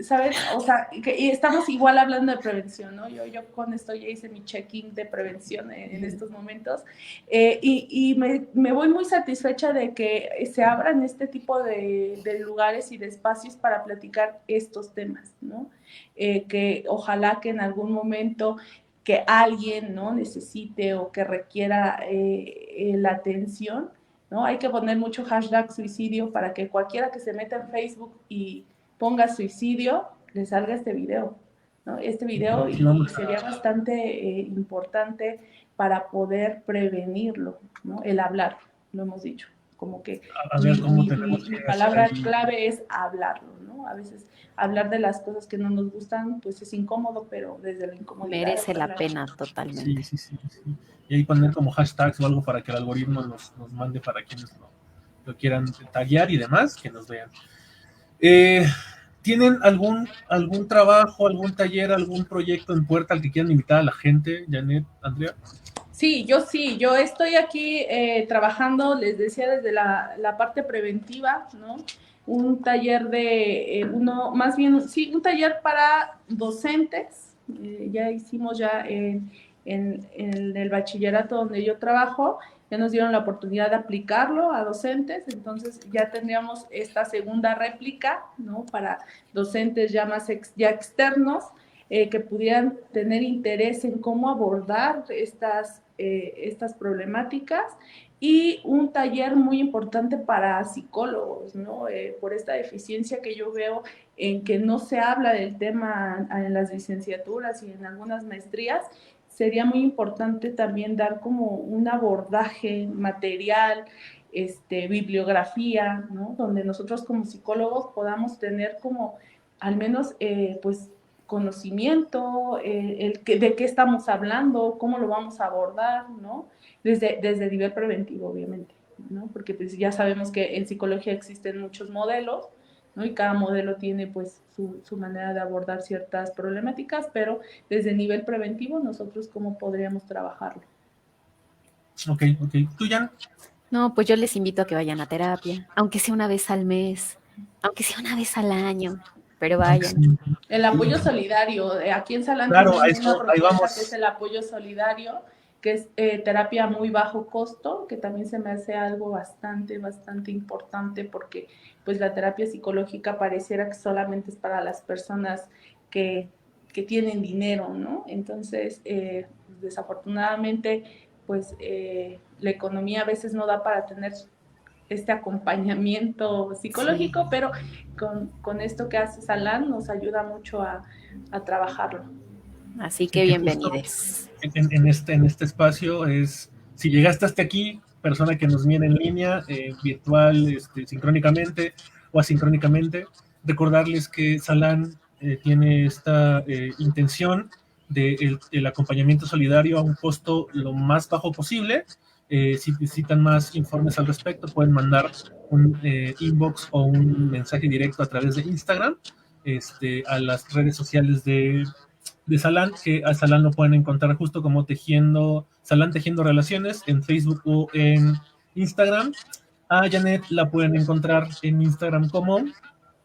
C: ¿sabes? O sea, y estamos igual hablando de prevención, ¿no? Yo con esto ya hice mi check-in de prevención en estos momentos y me voy muy satisfecha de que se abran este tipo de lugares y de espacios para platicar estos temas, ¿no? Que ojalá que en algún momento que alguien, ¿no? necesite o que requiera la atención, ¿no? Hay que poner mucho hashtag suicidio para que cualquiera que se meta en Facebook y ponga suicidio, le salga este video, ¿no? Este video y sería bastante importante para poder prevenirlo, ¿no? El hablar, lo hemos dicho, como que mi palabra clave es hablarlo, ¿no? A veces hablar de las cosas que no nos gustan, pues es incómodo, pero desde la incomodidad.
B: Merece la pena totalmente.
A: Sí. Y ahí poner como hashtags o algo para que el algoritmo nos mande para quienes lo quieran taguear y demás, que nos vean. ¿Tienen algún trabajo, algún taller, algún proyecto en puerta al que quieran invitar a la gente, Janet, Andrea?
C: Sí, yo estoy aquí trabajando, les decía, desde la parte preventiva, ¿no? Un taller un taller para docentes, ya hicimos en el bachillerato donde yo trabajo, ya nos dieron la oportunidad de aplicarlo a docentes, entonces ya tendríamos esta segunda réplica, ¿no? Para docentes ya ya externos, que pudieran tener interés en cómo abordar estas problemáticas, y un taller muy importante para psicólogos, ¿no? Por esta deficiencia que yo veo en que no se habla del tema en las licenciaturas y en algunas maestrías. Sería muy importante también dar como un abordaje material, bibliografía, ¿no? Donde nosotros como psicólogos podamos tener como al menos pues conocimiento, de qué estamos hablando, cómo lo vamos a abordar, ¿no? Desde nivel preventivo, obviamente, ¿no? Porque pues ya sabemos que en psicología existen muchos modelos, ¿no? Y cada modelo tiene pues su manera de abordar ciertas problemáticas, pero desde nivel preventivo nosotros cómo podríamos trabajarlo.
A: Ok. ¿Tú, Jan?
B: No, pues yo les invito a que vayan a terapia, aunque sea una vez al mes, aunque sea una vez al año, pero vayan.
C: El apoyo solidario, aquí en Salam
A: claro,
C: tenemos una propuesta que es el apoyo solidario, que es terapia a muy bajo costo, que también se me hace algo bastante importante, porque pues la terapia psicológica pareciera que solamente es para las personas que tienen dinero, ¿no? Entonces, desafortunadamente, pues la economía a veces no da para tener este acompañamiento psicológico, sí. Pero con esto que hace Salam nos ayuda mucho a trabajarlo.
B: Así que bienvenidos.
A: En este espacio es, si llegaste hasta aquí, persona que nos mira en línea, virtual, sincrónicamente o asincrónicamente, recordarles que Salam tiene esta intención de el acompañamiento solidario a un costo lo más bajo posible. Si necesitan más informes al respecto, pueden mandar un inbox o un mensaje directo a través de Instagram a las redes sociales de Salam, que a Salam lo pueden encontrar justo como Tejiendo Salán Tejiendo Relaciones en Facebook o en Instagram. A Janet la pueden encontrar en Instagram como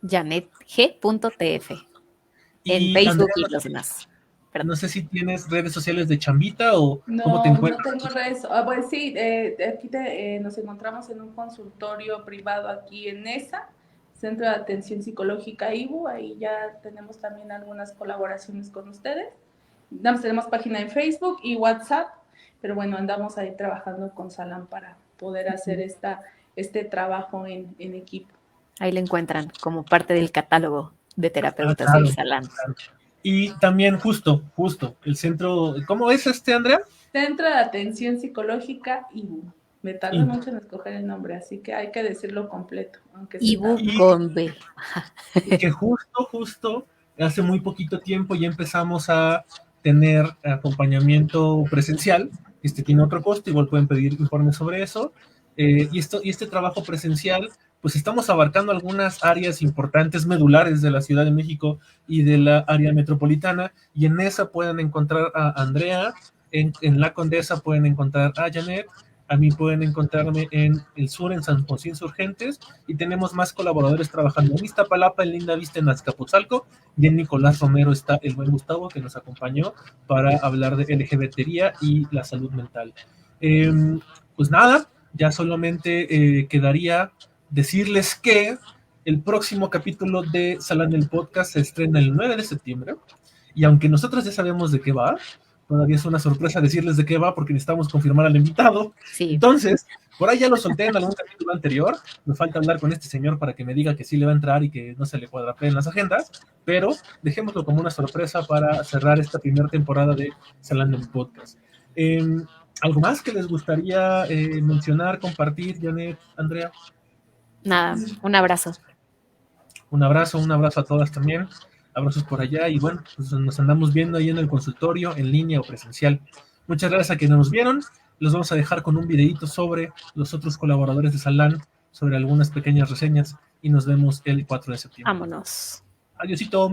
B: janetg.tf en
A: y
B: Facebook
A: Andrea,
B: y los demás.
A: no sé si tienes redes sociales de chambita o cómo te
C: No, no
A: encuentras.
C: tengo redes. Pues sí, aquí nos encontramos en un consultorio privado aquí en NESA, Centro de Atención Psicológica IBU. Ahí ya tenemos también algunas colaboraciones con ustedes. Tenemos página en Facebook y WhatsApp, pero bueno, andamos ahí trabajando con Salán para poder hacer este trabajo en equipo.
B: Ahí lo encuentran como parte del catálogo de terapeutas
A: claro,
B: del Salán.
A: Claro. Y también justo, el centro, ¿cómo es Andrea?
C: Centro de Atención Psicológica IBU. Me tardo mucho en escoger el nombre, así que hay que decirlo completo.
B: IBU con B.
A: Que justo, hace muy poquito tiempo ya empezamos a tener acompañamiento presencial. Tiene otro costo, igual pueden pedir informes sobre eso. Y este trabajo presencial, pues estamos abarcando algunas áreas importantes, medulares de la Ciudad de México y de la área metropolitana, y en esa pueden encontrar a Andrea, en La Condesa pueden encontrar a Janet, a mí pueden encontrarme en el sur, en San José Insurgentes, y tenemos más colaboradores trabajando en Iztapalapa, en Linda Vista, en Azcapotzalco, y en Nicolás Romero está el buen Gustavo, que nos acompañó para hablar de LGBTría y la salud mental. Pues nada, ya solamente quedaría decirles que el próximo capítulo de Salán del Podcast se estrena el 9 de septiembre, y aunque nosotros ya sabemos de qué va, todavía es una sorpresa decirles de qué va porque necesitamos confirmar al invitado. Sí. Entonces, por ahí ya lo solté en algún capítulo anterior. Me falta hablar con este señor para que me diga que sí le va a entrar y que no se le cuadrapee en las agendas, pero dejémoslo como una sorpresa para cerrar esta primera temporada de Salán del Podcast. ¿Algo más que les gustaría mencionar, compartir, Janet, Andrea?
B: Nada, un abrazo.
A: Un abrazo a todas también. Abrazos por allá y bueno, pues nos andamos viendo ahí en el consultorio, en línea o presencial. Muchas gracias a quienes nos vieron. Los vamos a dejar con un videito sobre los otros colaboradores de Salán, sobre algunas pequeñas reseñas y nos vemos el 4 de septiembre.
B: Vámonos.
A: Adiósito.